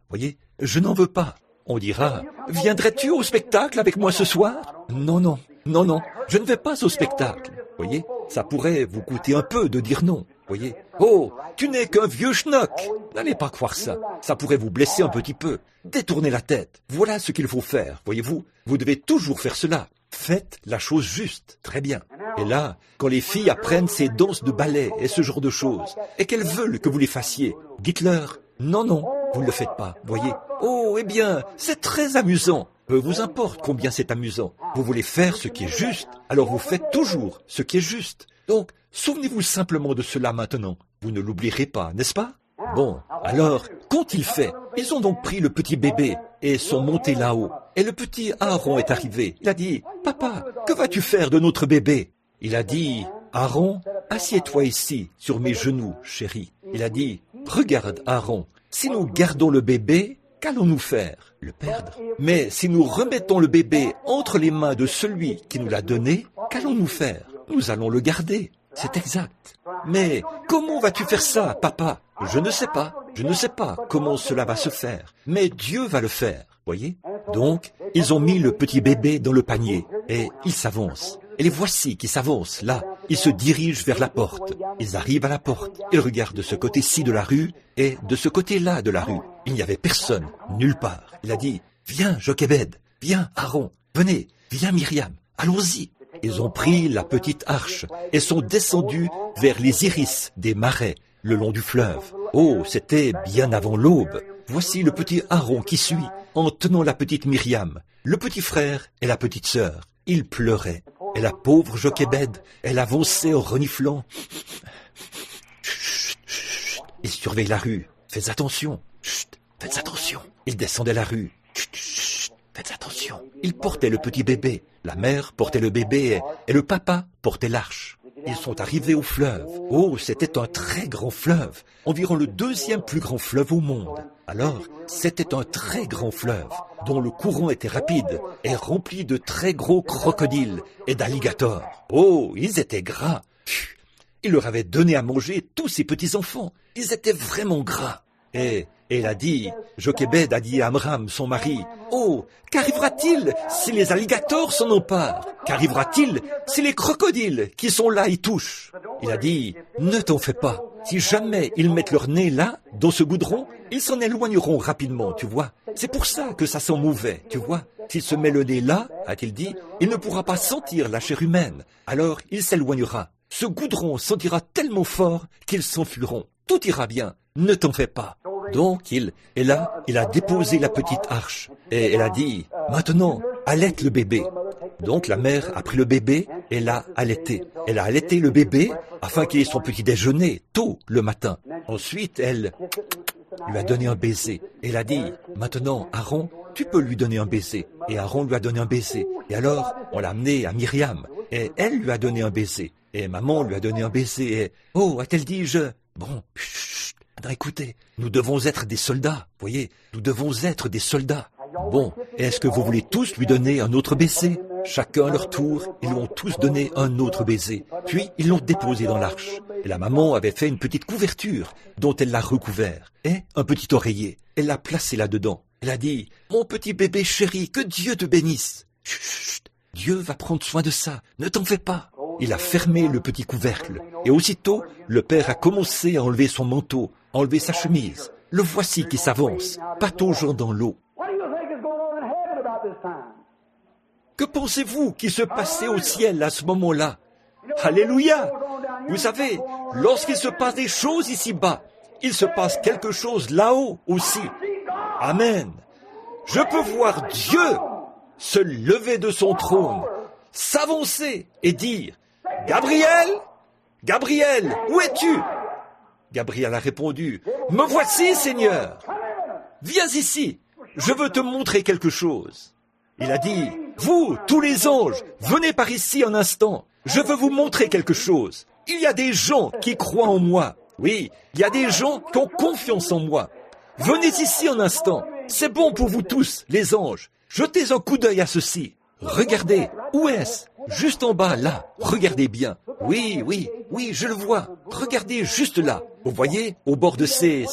je n'en veux pas. On dira, viendrais-tu au spectacle avec moi ce soir? Non, non, non, non, je ne vais pas au spectacle. Voyez, ça pourrait vous coûter un peu de dire non. Voyez, oh, tu n'es qu'un vieux schnock. N'allez pas croire ça. Ça pourrait vous blesser un petit peu. Détournez la tête. Voilà ce qu'il faut faire. Voyez-vous, vous devez toujours faire cela. Faites la chose juste. Très bien. Et là, quand les filles apprennent ces danses de ballet et ce genre de choses, et qu'elles veulent que vous les fassiez, dites-leur, non, non, vous ne le faites pas, voyez. Oh, eh bien, c'est très amusant. Peu vous importe combien c'est amusant. Vous voulez faire ce qui est juste, alors vous faites toujours ce qui est juste. Donc, souvenez-vous simplement de cela maintenant. Vous ne l'oublierez pas, n'est-ce pas? Bon, alors, qu'ont-ils fait? Ils ont donc pris le petit bébé et sont montés là-haut. Et le petit Aaron est arrivé. Il a dit, « Papa, que vas-tu faire de notre bébé ?» Il a dit, « Aaron, assieds-toi ici, sur mes genoux, chérie. » Il a dit, « Regarde, Aaron, si nous gardons le bébé, qu'allons-nous faire? Le perdre. Mais si nous remettons le bébé entre les mains de celui qui nous l'a donné, qu'allons-nous faire? Nous allons le garder. C'est exact. Mais comment vas-tu faire ça, papa? Je ne sais pas. Je ne sais pas comment cela va se faire. Mais Dieu va le faire. Voyez? Donc, ils ont mis le petit bébé dans le panier et ils s'avancent. Et les voici qui s'avancent, là. Ils se dirigent vers la porte. Ils arrivent à la porte. Ils regardent de ce côté-ci de la rue et de ce côté-là de la rue. Il n'y avait personne, nulle part. Il a dit, viens, Jochebed, viens, Aaron, venez, viens, Myriam, allons-y. Ils ont pris la petite arche et sont descendus vers les iris des marais, le long du fleuve. Oh, c'était bien avant l'aube. Voici le petit Aaron qui suit, en tenant la petite Myriam, le petit frère et la petite sœur. Ils pleuraient. Et la pauvre Jochebed, elle avançait en reniflant. Chut, chut. Ils surveillaient la rue. Faites attention. Chut, faites attention. Ils descendaient la rue. Chut, chut, faites attention. Ils portaient le petit bébé. La mère portait le bébé et le papa portait l'arche. Ils sont arrivés au fleuve. Oh, c'était un très grand fleuve, environ le 2e plus grand fleuve au monde. Alors, c'était un très grand fleuve, dont le courant était rapide et rempli de très gros crocodiles et d'alligators. Oh, ils étaient gras. Il leur avait donné à manger tous ces petits-enfants. Ils étaient vraiment gras. Et elle a dit, Jochebed a dit à Amram, son mari, « Oh, qu'arrivera-t-il si les alligators s'en emparent? Qu'arrivera-t-il si les crocodiles qui sont là y touchent ?» Il a dit, « Ne t'en fais pas. Si jamais ils mettent leur nez là, dans ce goudron, ils s'en éloigneront rapidement, tu vois. C'est pour ça que ça sent mauvais, tu vois. S'il se met le nez là, a-t-il dit, il ne pourra pas sentir la chair humaine. Alors il s'éloignera. Ce goudron sentira tellement fort qu'ils s'enfuiront. Tout ira bien. Ne t'en fais pas. » Donc il a déposé la petite arche et elle a dit, maintenant, allaite le bébé. Donc la mère a pris le bébé et l'a allaité. Elle a allaité le bébé afin qu'il ait son petit déjeuner tôt le matin. Ensuite, elle lui a donné un baiser. Elle a dit, maintenant, Aaron, tu peux lui donner un baiser. Et Aaron lui a donné un baiser. Et alors, on l'a amené à Myriam et elle lui a donné un baiser. Et maman lui a donné un baiser et, oh, a-t-elle dit, bon, chut. Écoutez, nous devons être des soldats, voyez, nous devons être des soldats. Bon, est-ce que vous voulez tous lui donner un autre baiser? Chacun à leur tour, ils lui ont tous donné un autre baiser. Puis, ils l'ont déposé dans l'arche. Et la maman avait fait une petite couverture, dont elle l'a recouvert, et un petit oreiller. Elle l'a placé là-dedans. Elle a dit, « Mon petit bébé chéri, que Dieu te bénisse. Chut, Dieu va prendre soin de ça, ne t'en fais pas. » Il a fermé le petit couvercle, et aussitôt, le père a commencé à enlever son manteau, enlever sa chemise. Le voici qui s'avance, pataugeant dans l'eau. Que pensez-vous qui se passait au ciel à ce moment-là? Alléluia! Vous savez, lorsqu'il se passe des choses ici-bas, il se passe quelque chose là-haut aussi. Amen. Je peux voir Dieu se lever de son trône, s'avancer et dire, « Gabriel, Gabriel, où es-tu » Gabriel a répondu, « Me voici, Seigneur. Viens ici, je veux te montrer quelque chose. » Il a dit, « Vous, tous les anges, venez par ici un instant. Je veux vous montrer quelque chose. Il y a des gens qui croient en moi. Oui, il y a des gens qui ont confiance en moi. Venez ici un instant. C'est bon pour vous tous, les anges. Jetez un coup d'œil à ceci. Regardez, où est-ce? Juste en bas, là. Regardez bien. Oui, je le vois. Regardez juste là. Vous voyez, au bord de ces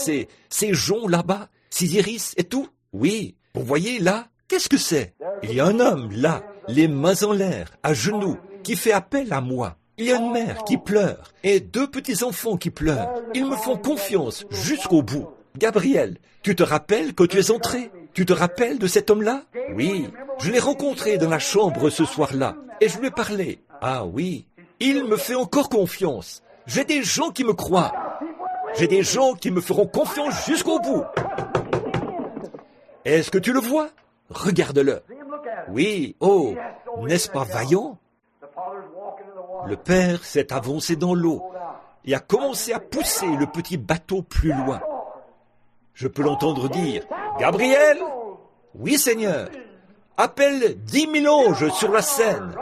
joncs là-bas, ces iris et tout? Oui. Vous voyez là? Qu'est-ce que c'est? Il y a un homme là, les mains en l'air, à genoux, qui fait appel à moi. Il y a une mère qui pleure et 2 petits-enfants qui pleurent. Ils me font confiance jusqu'au bout. Gabriel, tu te rappelles que tu es entré? Tu te rappelles de cet homme-là? Oui, je l'ai rencontré dans la chambre ce soir-là et je lui ai parlé. Ah oui, il me fait encore confiance. J'ai des gens qui me croient. J'ai des gens qui me feront confiance jusqu'au bout. Est-ce que tu le vois? Regarde-le. Oui, oh, n'est-ce pas vaillant? Le père s'est avancé dans l'eau et a commencé à pousser le petit bateau plus loin. Je peux l'entendre dire, « Gabriel, oui Seigneur, appelle 10 000 anges sur la scène.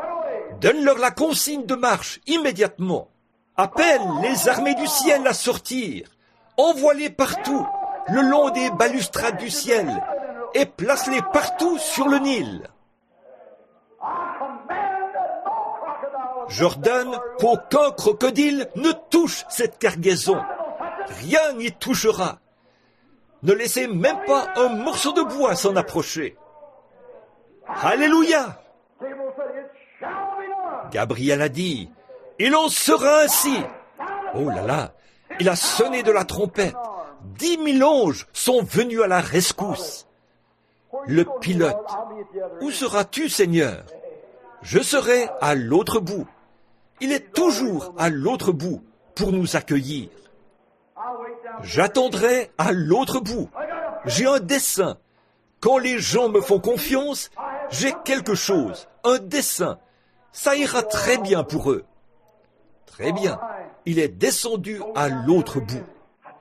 Donne-leur la consigne de marche immédiatement. Appelle les armées du ciel à sortir. Envoie-les partout, le long des balustrades du ciel, et place-les partout sur le Nil. J'ordonne qu'aucun crocodile ne touche cette cargaison. Rien n'y touchera. Ne laissez même pas un morceau de bois s'en approcher. Alléluia! Gabriel a dit, il en sera ainsi. Oh là là, il a sonné de la trompette. 10 000 anges sont venus à la rescousse. Le pilote, où seras-tu, Seigneur? Je serai à l'autre bout. Il est toujours à l'autre bout pour nous accueillir. J'attendrai à l'autre bout. J'ai un dessein. Quand les gens me font confiance, j'ai quelque chose, un dessein. Ça ira très bien pour eux. Très bien. Il est descendu à l'autre bout.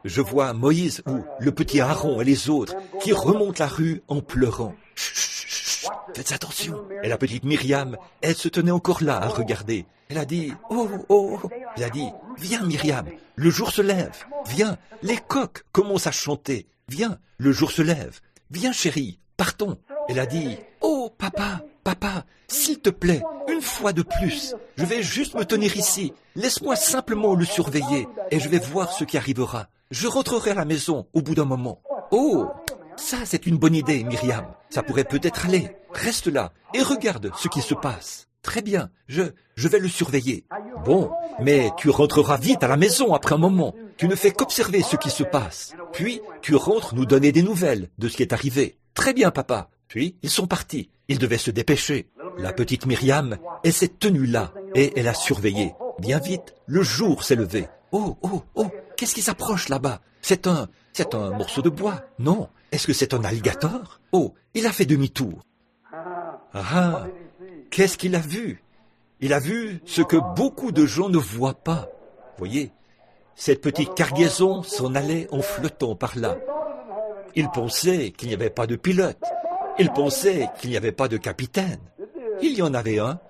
Je vois Moïse ou le petit Aaron et les autres qui remontent la rue en pleurant. Chut, chut, chut, faites attention. Et la petite Myriam, elle se tenait encore là à regarder. Elle a dit, oh, oh, oh. Elle a dit, viens Myriam, le jour se lève. Viens, les coqs commencent à chanter. Viens, le jour se lève. Viens chérie, partons. Elle a dit, oh papa, papa, s'il te plaît, une fois de plus, je vais juste me tenir ici. Laisse-moi simplement le surveiller et je vais voir ce qui arrivera. Je rentrerai à la maison au bout d'un moment. Oh, ça c'est une bonne idée, Myriam. Ça pourrait peut-être aller. Reste là et regarde ce qui se passe. Très bien, je vais le surveiller. Bon, mais tu rentreras vite à la maison après un moment. Tu ne fais qu'observer ce qui se passe. Puis, tu rentres nous donner des nouvelles de ce qui est arrivé. Très bien, papa. Puis, ils sont partis. Ils devaient se dépêcher. La petite Myriam, elle s'est tenue là et elle a surveillé. Bien vite, le jour s'est levé. Oh, oh, oh, qu'est-ce qui s'approche là-bas? C'est un morceau de bois. Non. Est-ce que c'est un alligator? Oh, il a fait demi-tour. Ah, qu'est-ce qu'il a vu? Il a vu ce que beaucoup de gens ne voient pas. Voyez, cette petite cargaison s'en allait en flottant par là. Il pensait qu'il n'y avait pas de pilote. Il pensait qu'il n'y avait pas de capitaine. Il y en avait un.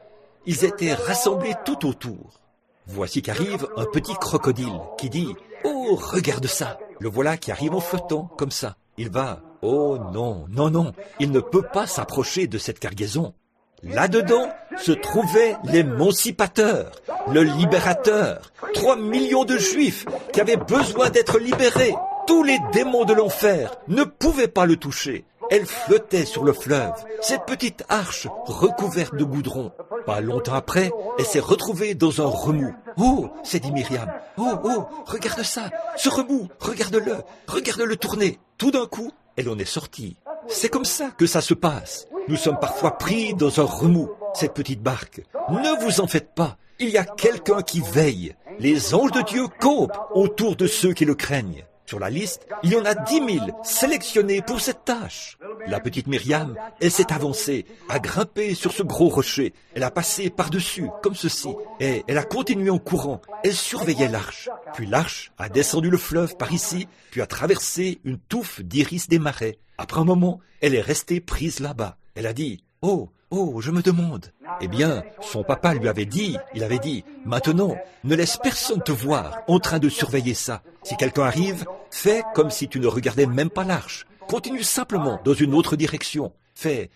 Ils étaient rassemblés tout autour. Voici qu'arrive un petit crocodile qui dit « Oh, regarde ça !» Le voilà qui arrive en flottant comme ça. Il va « Oh non, non, non, il ne peut pas s'approcher de cette cargaison. » Là-dedans se trouvaient l'émancipateur, le libérateur, 3 millions de juifs qui avaient besoin d'être libérés. Tous les démons de l'enfer ne pouvaient pas le toucher. Elle flottait sur le fleuve, cette petite arche recouverte de goudron. Pas longtemps après, elle s'est retrouvée dans un remous. « Oh !» s'est dit Myriam. « Oh, oh, regarde ça, ce remous, regarde-le tourner. » Tout d'un coup, elle en est sortie. C'est comme ça que ça se passe. Nous sommes parfois pris dans un remous, cette petite barque. Ne vous en faites pas, il y a quelqu'un qui veille. Les anges de Dieu campent autour de ceux qui le craignent. Sur la liste, il y en a 10 000 sélectionnés pour cette tâche. La petite Myriam, elle s'est avancée, a grimpé sur ce gros rocher. Elle a passé par-dessus, comme ceci, et elle a continué en courant. Elle surveillait l'arche. Puis l'arche a descendu le fleuve par ici, puis a traversé une touffe d'iris des marais. Après un moment, elle est restée prise là-bas. Elle a dit, « Oh, oh, je me demande. » Eh bien, son papa lui avait dit, maintenant, ne laisse personne te voir en train de surveiller ça. Si quelqu'un arrive, fais comme si tu ne regardais même pas l'arche. Continue simplement dans une autre direction. Fais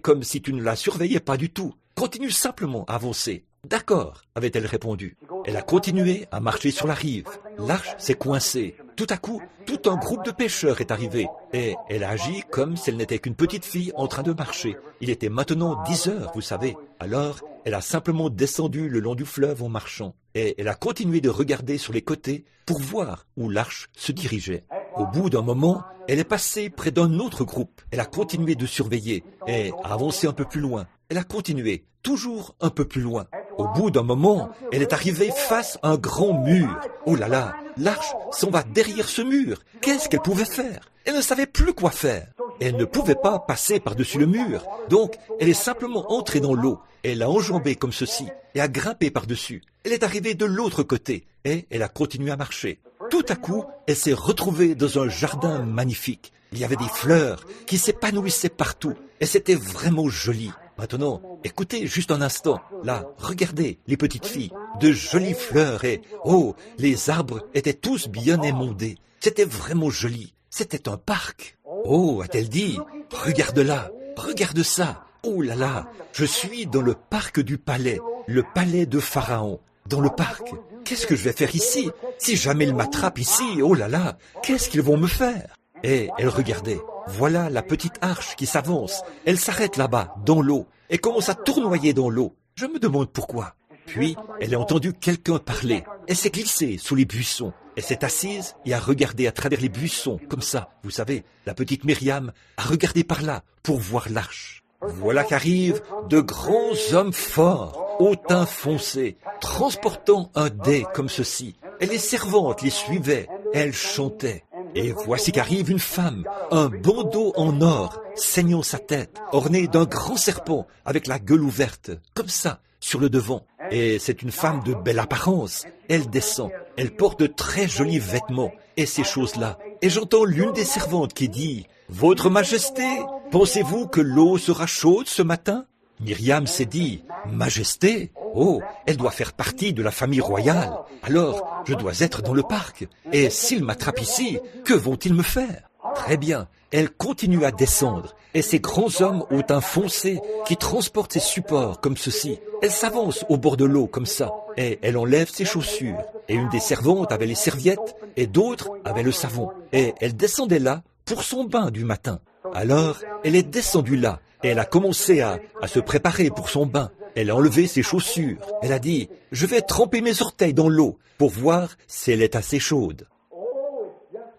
comme si tu ne la surveillais pas du tout. Continue simplement à avancer. D'accord, avait-elle répondu. Elle a continué à marcher sur la rive. L'arche s'est coincée. Tout à coup, tout un groupe de pêcheurs est arrivé. Et elle a agi comme si elle n'était qu'une petite fille en train de marcher. Il était maintenant 10 heures, vous savez. Alors, elle a simplement descendu le long du fleuve en marchant. Et elle a continué de regarder sur les côtés pour voir où l'arche se dirigeait. Au bout d'un moment, elle est passée près d'un autre groupe. Elle a continué de surveiller et a avancé un peu plus loin. Elle a continué, toujours un peu plus loin. Au bout d'un moment, elle est arrivée face à un grand mur. Oh là là, l'arche s'en va derrière ce mur. Qu'est-ce qu'elle pouvait faire? Elle ne savait plus quoi faire. Elle ne pouvait pas passer par-dessus le mur. Donc, elle est simplement entrée dans l'eau. Elle a enjambé comme ceci et a grimpé par-dessus. Elle est arrivée de l'autre côté et elle a continué à marcher. Tout à coup, elle s'est retrouvée dans un jardin magnifique. Il y avait des fleurs qui s'épanouissaient partout et c'était vraiment joli. Maintenant, écoutez juste un instant. Là, regardez les petites filles, de jolies fleurs et, oh, les arbres étaient tous bien émondés. C'était vraiment joli. C'était un parc. Oh, a-t-elle dit, regarde là, regarde ça. Oh là là, je suis dans le parc du palais, le palais de Pharaon. dans le parc. Qu'est-ce que je vais faire ici? Si jamais ils m'attrapent ici, oh là là, qu'est-ce qu'ils vont me faire? Et elle regardait. Voilà la petite arche qui s'avance. Elle s'arrête là-bas, dans l'eau, et commence à tournoyer dans l'eau. Je me demande pourquoi. Puis, elle a entendu quelqu'un parler. Elle s'est glissée sous les buissons. Elle s'est assise et a regardé à travers les buissons, comme ça. Vous savez, la petite Myriam a regardé par là pour voir l'arche. Voilà qu'arrivent de grands hommes forts, au teint foncé, transportant un dais comme ceci. Et les servantes les suivaient, elles chantaient. Et voici qu'arrive une femme, un bandeau en or, ceignant sa tête, ornée d'un grand serpent, avec la gueule ouverte, comme ça, sur le devant. Et c'est une femme de belle apparence. Elle descend, elle porte de très jolis vêtements, et ces choses-là. Et j'entends l'une des servantes qui dit, « Votre Majesté, pensez-vous que l'eau sera chaude ce matin ?» Myriam s'est dit, « Majesté, oh, elle doit faire partie de la famille royale. Alors, je dois être dans le parc. Et s'ils m'attrapent ici, que vont-ils me faire ?» Très bien, elle continue à descendre. Et ces grands hommes au teint foncé qui transportent ces supports comme ceci, elle s'avance au bord de l'eau comme ça. Et elle enlève ses chaussures. Et une des servantes avait les serviettes et d'autres avaient le savon. Et elle descendait là pour son bain du matin. Alors, elle est descendue là. Et elle a commencé à se préparer pour son bain. Elle a enlevé ses chaussures. Elle a dit, « Je vais tremper mes orteils dans l'eau pour voir si elle est assez chaude. »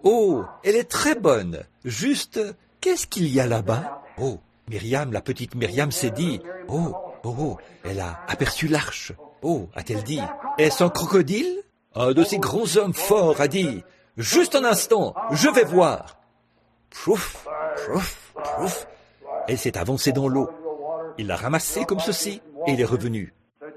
Oh, elle est très bonne. Juste, qu'est-ce qu'il y a là-bas? Oh, Myriam, la petite Myriam s'est dit, « Oh, elle a aperçu l'arche. Oh, a-t-elle dit, est-ce un crocodile? » Un de ces grands hommes forts a dit, « Juste un instant, je vais voir. » Pouf, pouf, pouf. Elle s'est avancée dans l'eau. Il l'a ramassée comme ceci et il est revenu.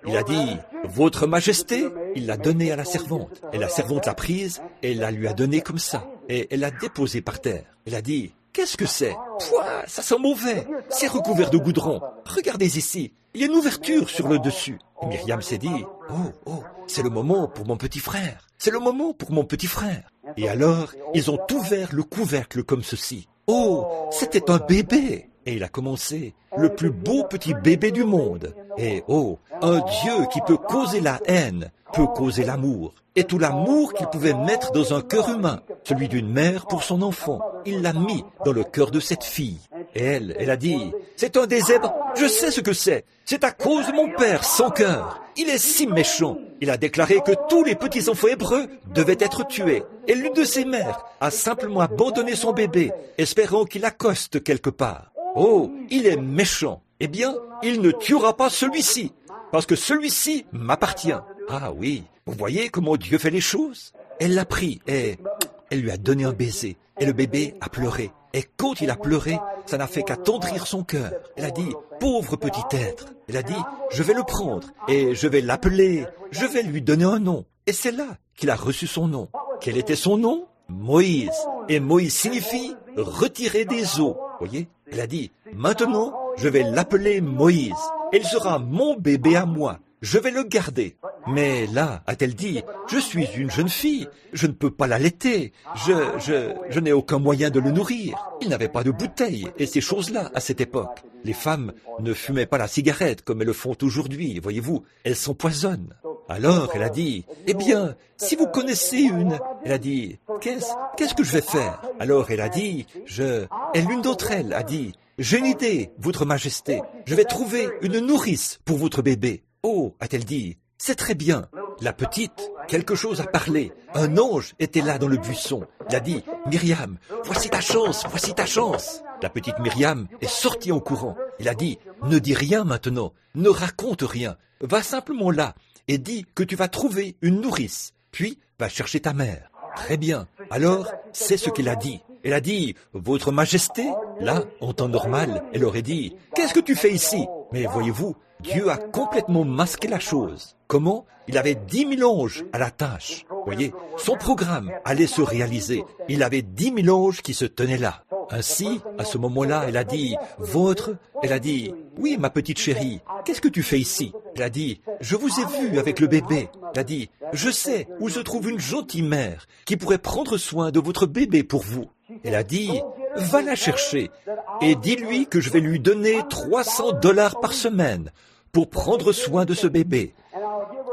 Il a dit, « Votre Majesté ?» Il l'a donnée à la servante. Et la servante l'a prise et la lui a donnée comme ça. Et elle l'a déposée par terre. Elle a dit, « Qu'est-ce que c'est? Pouah, ça sent mauvais. C'est recouvert de goudron. Regardez ici, il y a une ouverture sur le dessus. » Et Myriam s'est dit, « Oh, c'est le moment pour mon petit frère. C'est le moment pour mon petit frère. » Et alors, ils ont ouvert le couvercle comme ceci. Oh, c'était un bébé. Et il a commencé, le plus beau petit bébé du monde. Et oh, un Dieu qui peut causer la haine, peut causer l'amour. Et tout l'amour qu'il pouvait mettre dans un cœur humain, celui d'une mère pour son enfant, il l'a mis dans le cœur de cette fille. Et elle a dit, c'est un des zèbres, je sais ce que c'est à cause de mon père sans cœur. Il est si méchant. Il a déclaré que tous les petits enfants hébreux devaient être tués. Et l'une de ses mères a simplement abandonné son bébé, espérant qu'il accoste quelque part. Oh, il est méchant. Eh bien, il ne tuera pas celui-ci, parce que celui-ci m'appartient. Ah oui, vous voyez comment Dieu fait les choses? Elle l'a pris et elle lui a donné un baiser. Et le bébé a pleuré. Et quand il a pleuré, ça n'a fait qu'attendrir son cœur. Elle a dit, pauvre petit être. Elle a dit, je vais le prendre et je vais l'appeler, je vais lui donner un nom. Et c'est là qu'il a reçu son nom. Quel était son nom? Moïse. Et Moïse signifie retirer des eaux. Voyez? Elle a dit, maintenant, je vais l'appeler Moïse. Il sera mon bébé à moi. Je vais le garder. Mais là, a-t-elle dit, je suis une jeune fille, je ne peux pas l'allaiter, je n'ai aucun moyen de le nourrir. Il n'avait pas de bouteille et ces choses-là à cette époque. Les femmes ne fumaient pas la cigarette comme elles le font aujourd'hui, voyez-vous, elles s'empoisonnent. Alors elle a dit, eh bien, si vous connaissez une, elle a dit, qu'est-ce que je vais faire? Alors elle a dit, et l'une d'entre elles a dit, j'ai une idée, votre majesté, je vais trouver une nourrice pour votre bébé. Oh, a-t-elle dit, c'est très bien. La petite, quelque chose a parlé. Un ange était là dans le buisson. Il a dit, Myriam, voici ta chance, voici ta chance. La petite Myriam est sortie en courant. Il a dit, ne dis rien maintenant, ne raconte rien. Va simplement là et dis que tu vas trouver une nourrice. Puis, va chercher ta mère. Très bien. Alors, c'est ce qu'elle a dit. Elle a dit, votre majesté. Là, en temps normal, elle aurait dit, qu'est-ce que tu fais ici? Mais voyez-vous, Dieu a complètement masqué la chose. Comment? Il avait 10 000 anges à la tâche. Voyez, son programme allait se réaliser. Il avait 10 000 anges qui se tenaient là. Ainsi, à ce moment-là, elle a dit, elle a dit, oui, ma petite chérie, qu'est-ce que tu fais ici? Elle a dit, je vous ai vu avec le bébé. Elle a dit, je sais où se trouve une gentille mère qui pourrait prendre soin de votre bébé pour vous. Elle a dit, va la chercher et dis-lui que je vais lui donner $300 par semaine pour prendre soin de ce bébé.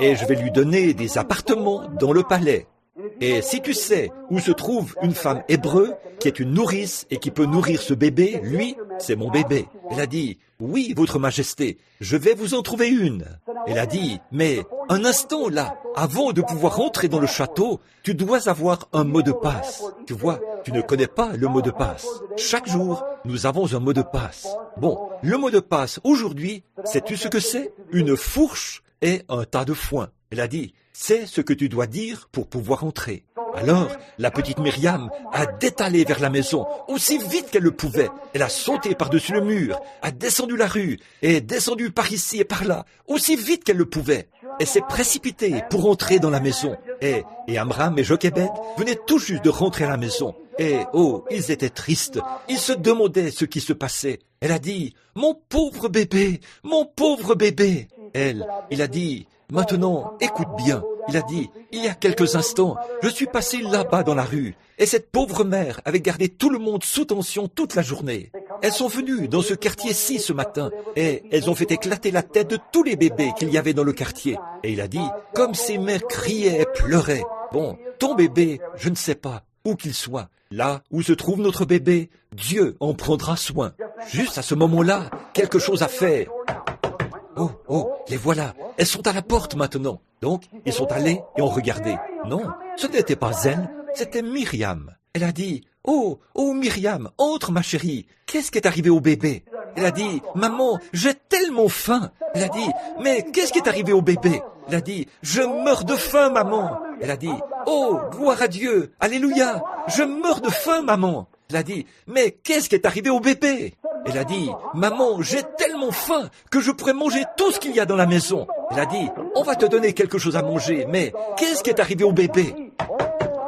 et je vais lui donner des appartements dans le palais. Et si tu sais où se trouve une femme hébreu qui est une nourrice et qui peut nourrir ce bébé, lui, c'est mon bébé. Elle a dit, oui, votre majesté, je vais vous en trouver une. Elle a dit, mais un instant là, avant de pouvoir rentrer dans le château, tu dois avoir un mot de passe. Tu vois, tu ne connais pas le mot de passe. Chaque jour, nous avons un mot de passe. Bon, le mot de passe aujourd'hui, sais-tu ce que c'est? Une fourche et un tas de foin. Elle a dit, c'est ce que tu dois dire pour pouvoir entrer. Alors, la petite Myriam a détalé vers la maison, aussi vite qu'elle le pouvait. Elle a sauté par-dessus le mur, a descendu la rue, et descendu par ici et par là, aussi vite qu'elle le pouvait. Elle s'est précipitée pour entrer dans la maison. Et Amram et Jochebed venaient tout juste de rentrer à la maison. Et, oh, ils étaient tristes. Ils se demandaient ce qui se passait. Elle a dit, « Mon pauvre bébé, mon pauvre bébé !» Il a dit, « Maintenant, écoute bien. » Il a dit, « Il y a quelques instants, je suis passé là-bas dans la rue, et cette pauvre mère avait gardé tout le monde sous tension toute la journée. Elles sont venues dans ce quartier-ci ce matin, et elles ont fait éclater la tête de tous les bébés qu'il y avait dans le quartier. » Et il a dit, « Comme ces mères criaient et pleuraient. Bon, ton bébé, je ne sais pas, où qu'il soit. Là où se trouve notre bébé, Dieu en prendra soin. » Juste à ce moment-là, quelque chose a fait. Oh, oh, les voilà, elles sont à la porte maintenant. Donc, ils sont allés et ont regardé. Non, ce n'était pas elle, c'était Myriam. Elle a dit, oh, oh Myriam, entre ma chérie, qu'est-ce qui est arrivé au bébé? Elle a dit, maman, j'ai tellement faim. Elle a dit, mais qu'est-ce qui est arrivé au bébé? Elle a dit, je meurs de faim, maman. Elle a dit, oh, gloire à Dieu, alléluia, je meurs de faim, maman. Elle a dit, mais qu'est-ce qui est arrivé au bébé? Elle a dit, maman, j'ai tellement faim que je pourrais manger tout ce qu'il y a dans la maison. Elle a dit, on va te donner quelque chose à manger, mais qu'est-ce qui est arrivé au bébé?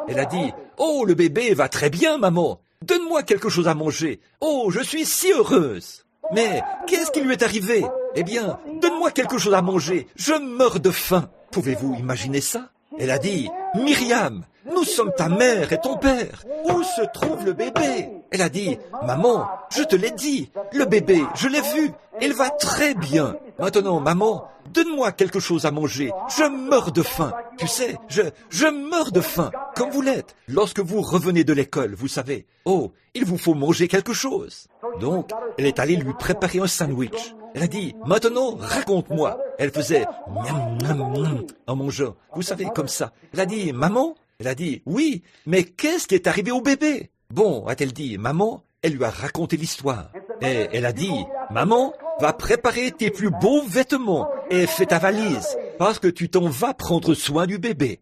Elle a dit, oh, le bébé va très bien, maman. Donne-moi quelque chose à manger. Oh, je suis si heureuse. Mais qu'est-ce qui lui est arrivé? Eh bien, donne-moi quelque chose à manger. Je meurs de faim. Pouvez-vous imaginer ça? Elle a dit, Myriam, nous sommes ta mère et ton père. Où se trouve le bébé? Elle a dit, maman, je te l'ai dit, le bébé, je l'ai vu, il va très bien. Maintenant, maman, donne-moi quelque chose à manger, je meurs de faim. Tu sais, je meurs de faim, comme vous l'êtes. Lorsque vous revenez de l'école, vous savez, oh, il vous faut manger quelque chose. Donc, elle est allée lui préparer un sandwich. Elle a dit, maintenant, raconte-moi. Elle faisait miam, miam, miam en mangeant, vous savez, comme ça. Elle a dit, maman? Elle a dit, oui, mais qu'est-ce qui est arrivé au bébé? Bon, a-t-elle dit, maman? Elle lui a raconté l'histoire. Et elle a dit, maman, va préparer tes plus beaux vêtements et fais ta valise, parce que tu t'en vas prendre soin du bébé.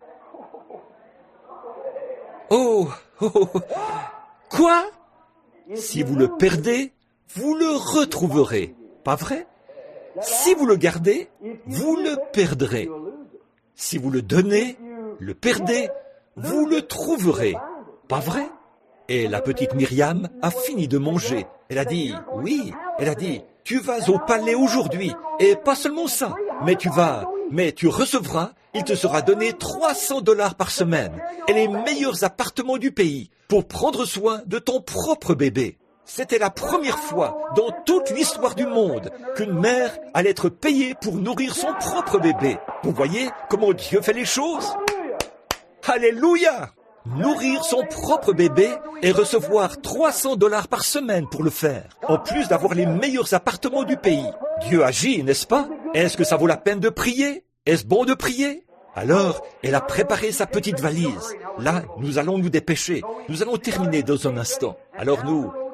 Oh, oh, oh. Quoi? Si vous le perdez, vous le retrouverez. Pas vrai? Si vous le gardez, vous le perdrez. Si vous le donnez, le perdez, vous le trouverez. Pas vrai? Et la petite Myriam a fini de manger. Elle a dit, oui, elle a dit, tu vas au palais aujourd'hui, et pas seulement ça, mais tu recevras, il te sera donné $300 par semaine, et les meilleurs appartements du pays, pour prendre soin de ton propre bébé. C'était la première fois dans toute l'histoire du monde qu'une mère allait être payée pour nourrir son propre bébé. Vous voyez comment Dieu fait les choses? Alléluia! Nourrir son propre bébé et recevoir $300 par semaine pour le faire, en plus d'avoir les meilleurs appartements du pays. Dieu agit, n'est-ce pas? Est-ce que ça vaut la peine de prier? Est-ce bon de prier? Alors, elle a préparé sa petite valise. Là, nous allons nous dépêcher. Nous allons terminer dans un instant. Alors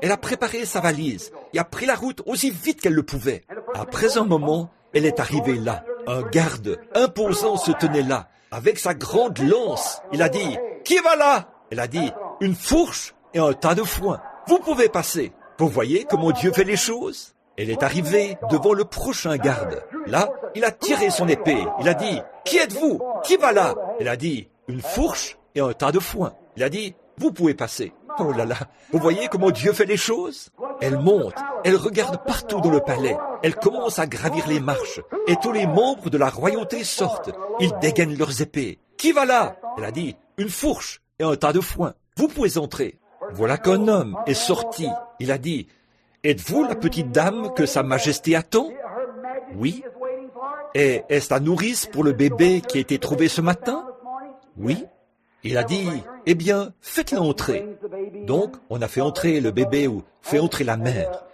elle a préparé sa valise et a pris la route aussi vite qu'elle le pouvait. Après un moment, elle est arrivée là. Un garde imposant se tenait là, avec sa grande lance. Il a dit, « Qui va là ?» Elle a dit, « Une fourche et un tas de foin. Vous pouvez passer. » Vous voyez comment Dieu fait les choses? Elle est arrivée devant le prochain garde. Là, il a tiré son épée. Il a dit, « Qui êtes-vous? Qui va là ?» Elle a dit, « Une fourche et un tas de foin. » Il a dit, « Vous pouvez passer. » Oh là là, vous voyez comment Dieu fait les choses? Elle monte, elle regarde partout dans le palais, elle commence à gravir les marches, et tous les membres de la royauté sortent. Ils dégainent leurs épées. « Qui va là ?» Elle a dit, « Une fourche et un tas de foin. Vous pouvez entrer. » Voilà qu'un homme est sorti. Il a dit, « Êtes-vous la petite dame que Sa Majesté attend ?» Oui. Et est-ce la nourrice pour le bébé qui a été trouvé ce matin? Oui. Il a dit, eh bien, faites-le entrer. Donc, on a fait entrer le bébé ou fait entrer la mère.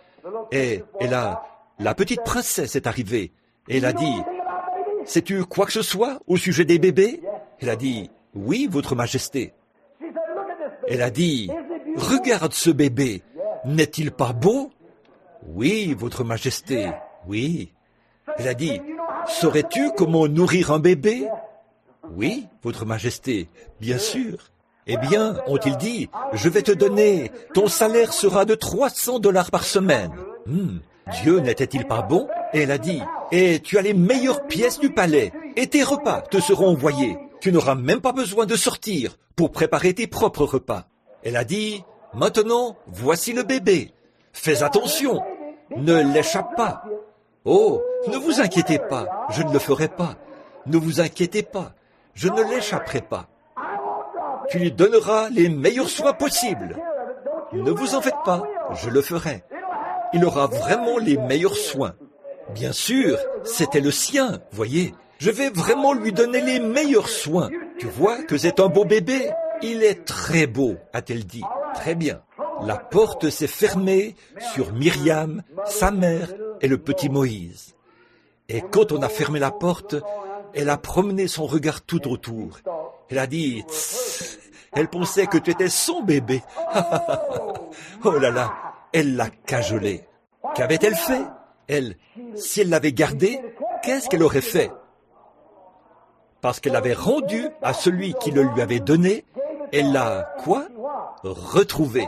Et la petite princesse est arrivée. Et elle a dit, sais-tu quoi que ce soit au sujet des bébés? Elle a dit, oui, votre majesté. Elle a dit, regarde ce bébé, n'est-il pas beau? Oui, votre majesté, oui. Elle a dit, saurais-tu comment nourrir un bébé? Oui, votre majesté, bien sûr. Eh bien, ont-ils dit, je vais te donner, ton salaire sera de $300 par semaine. Dieu n'était-il pas bon? Et elle a dit, et tu as les meilleures pièces du palais, et tes repas te seront envoyés. Tu n'auras même pas besoin de sortir pour préparer tes propres repas. Elle a dit, maintenant, voici le bébé. Fais attention, ne l'échappe pas. Oh, ne vous inquiétez pas, je ne le ferai pas. Ne vous inquiétez pas, je ne l'échapperai pas. Tu lui donneras les meilleurs soins possibles. Ne vous en faites pas, je le ferai. Il aura vraiment les meilleurs soins. Bien sûr, c'était le sien, voyez. Je vais vraiment lui donner les meilleurs soins. Tu vois que c'est un beau bébé? Il est très beau, a-t-elle dit. Très bien. La porte s'est fermée sur Myriam, sa mère et le petit Moïse. Et quand on a fermé la porte, elle a promené son regard tout autour. Elle a dit, tss, elle pensait que tu étais son bébé. Oh là là, elle l'a cajolé. Qu'avait-elle fait? Elle, si elle l'avait gardé, qu'est-ce qu'elle aurait fait? Parce qu'elle l'avait rendu à celui qui le lui avait donné, elle l'a, quoi? Retrouvé.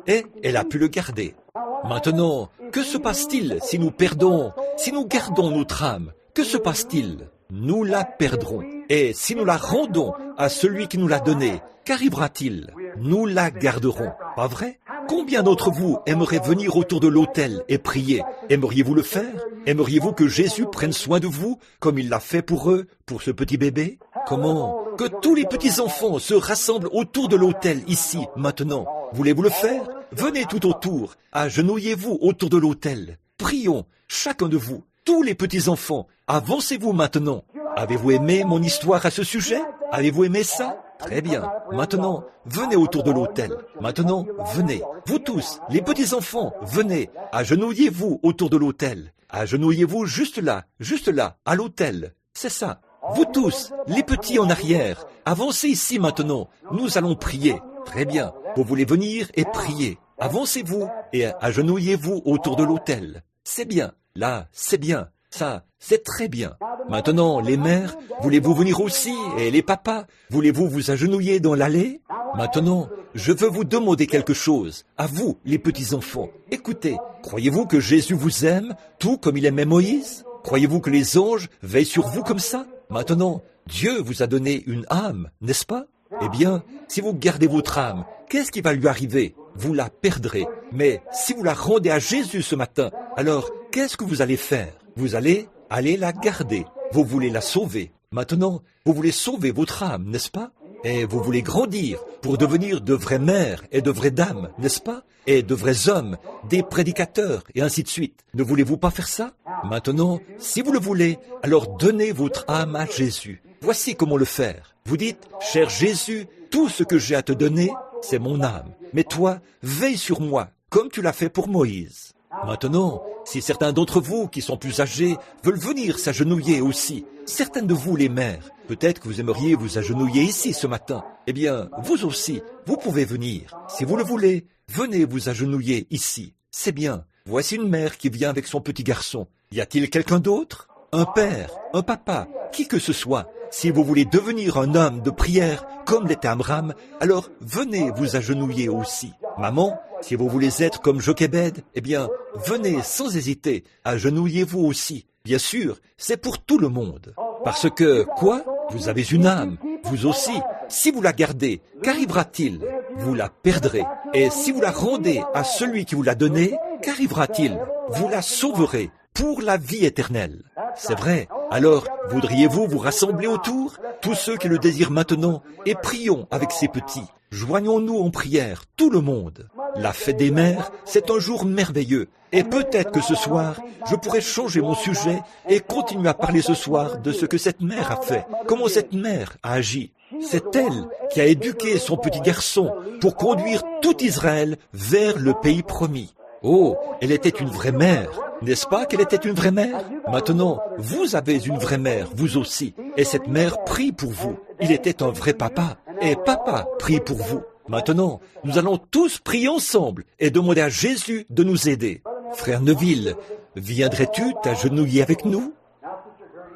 Et elle a pu le garder. Maintenant, que se passe-t-il si nous gardons notre âme? Que se passe-t-il? Nous la perdrons. Et si nous la rendons à celui qui nous l'a donnée, qu'arrivera-t-il? Nous la garderons. Pas vrai? Combien d'entre vous aimeraient venir autour de l'autel et prier? Aimeriez-vous le faire? Aimeriez-vous que Jésus prenne soin de vous, comme il l'a fait pour eux, pour ce petit bébé? Comment? Que tous les petits-enfants se rassemblent autour de l'autel, ici, maintenant. Voulez-vous le faire? Venez tout autour, agenouillez-vous autour de l'autel. Prions, chacun de vous, tous les petits-enfants, avancez-vous maintenant. Avez-vous aimé mon histoire à ce sujet? Avez-vous aimé ça? Très bien. Maintenant, venez autour de l'autel. Maintenant, venez. Vous tous, les petits-enfants, venez. Agenouillez-vous autour de l'autel. Agenouillez-vous juste là, à l'autel. C'est ça. Vous tous, les petits en arrière, avancez ici maintenant. Nous allons prier. Très bien. Vous voulez venir et prier. Avancez-vous et agenouillez-vous autour de l'autel. C'est bien. Là, c'est bien. Ça, c'est très bien. Maintenant, les mères, voulez-vous venir aussi? Et les papas, voulez-vous vous agenouiller dans l'allée? Maintenant, je veux vous demander quelque chose. À vous, les petits-enfants. Écoutez, croyez-vous que Jésus vous aime, tout comme il aimait Moïse? Croyez-vous que les anges veillent sur vous comme ça? Maintenant, Dieu vous a donné une âme, n'est-ce pas? Eh bien, si vous gardez votre âme, qu'est-ce qui va lui arriver? Vous la perdrez. Mais si vous la rendez à Jésus ce matin, alors qu'est-ce que vous allez faire? Vous allez la garder. Vous voulez la sauver. Maintenant, vous voulez sauver votre âme, n'est-ce pas? Et vous voulez grandir pour devenir de vraies mères et de vraies dames, n'est-ce pas? Et de vrais hommes, des prédicateurs, et ainsi de suite. Ne voulez-vous pas faire ça? Maintenant, si vous le voulez, alors donnez votre âme à Jésus. Voici comment le faire. Vous dites, cher Jésus, tout ce que j'ai à te donner, c'est mon âme. Mais toi, veille sur moi, comme tu l'as fait pour Moïse. Maintenant, si certains d'entre vous qui sont plus âgés veulent venir s'agenouiller aussi, certaines de vous les mères, peut-être que vous aimeriez vous agenouiller ici ce matin, eh bien, vous aussi, vous pouvez venir. Si vous le voulez, venez vous agenouiller ici. C'est bien. Voici une mère qui vient avec son petit garçon. Y a-t-il quelqu'un d'autre? Un père, un papa, qui que ce soit. Si vous voulez devenir un homme de prière comme l'était Amram, alors venez vous agenouiller aussi. Maman, si vous voulez être comme Jochebed, eh bien, venez sans hésiter, agenouillez-vous aussi. Bien sûr, c'est pour tout le monde. Parce que, quoi? Vous avez une âme, vous aussi. Si vous la gardez, qu'arrivera-t-il? Vous la perdrez. Et si vous la rendez à celui qui vous l'a donnée, qu'arrivera-t-il? Vous la sauverez pour la vie éternelle. C'est vrai. Alors, voudriez-vous vous rassembler autour, tous ceux qui le désirent maintenant, et prions avec ces petits. Joignons-nous en prière, tout le monde. La fête des mères, c'est un jour merveilleux. Et peut-être que ce soir, je pourrais changer mon sujet et continuer à parler ce soir de ce que cette mère a fait, comment cette mère a agi. C'est elle qui a éduqué son petit garçon pour conduire tout Israël vers le pays promis. Oh, elle était une vraie mère. N'est-ce pas qu'elle était une vraie mère? Maintenant, vous avez une vraie mère, vous aussi. Et cette mère prie pour vous. Il était un vrai papa. Et papa prie pour vous. Maintenant, nous allons tous prier ensemble et demander à Jésus de nous aider. Frère Neville, viendrais-tu t'agenouiller avec nous?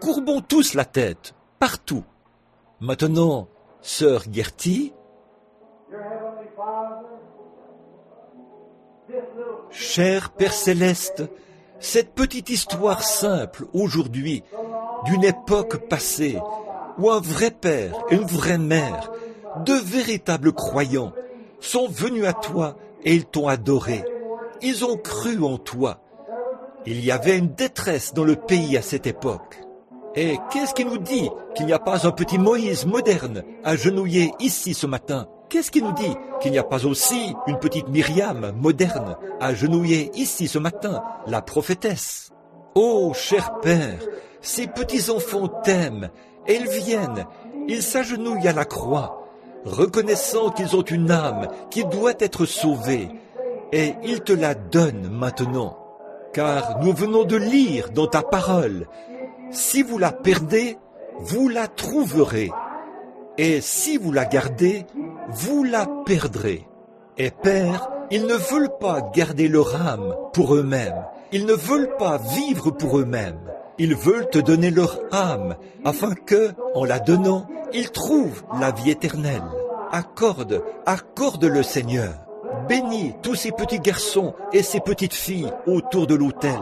Courbons tous la tête, partout. Maintenant, sœur Gertie, cher Père Céleste, cette petite histoire simple aujourd'hui d'une époque passée où un vrai père et une vraie mère, deux véritables croyants, sont venus à toi et ils t'ont adoré. Ils ont cru en toi. Il y avait une détresse dans le pays à cette époque. Et qu'est-ce qui nous dit qu'il n'y a pas un petit Moïse moderne agenouillé ici ce matin? Qu'est-ce qui nous dit qu'il n'y a pas aussi une petite Myriam moderne agenouillée ici ce matin, la prophétesse? Oh, cher Père, ces petits-enfants t'aiment et ils viennent, ils s'agenouillent à la croix, reconnaissant qu'ils ont une âme qui doit être sauvée, et ils te la donnent maintenant. Car nous venons de lire dans ta parole, si vous la perdez, vous la trouverez. Et si vous la gardez, vous la perdrez. Et Père, ils ne veulent pas garder leur âme pour eux-mêmes. Ils ne veulent pas vivre pour eux-mêmes. Ils veulent te donner leur âme, afin que, en la donnant, ils trouvent la vie éternelle. Accorde-le Seigneur. Bénis tous ces petits garçons et ces petites filles autour de l'autel.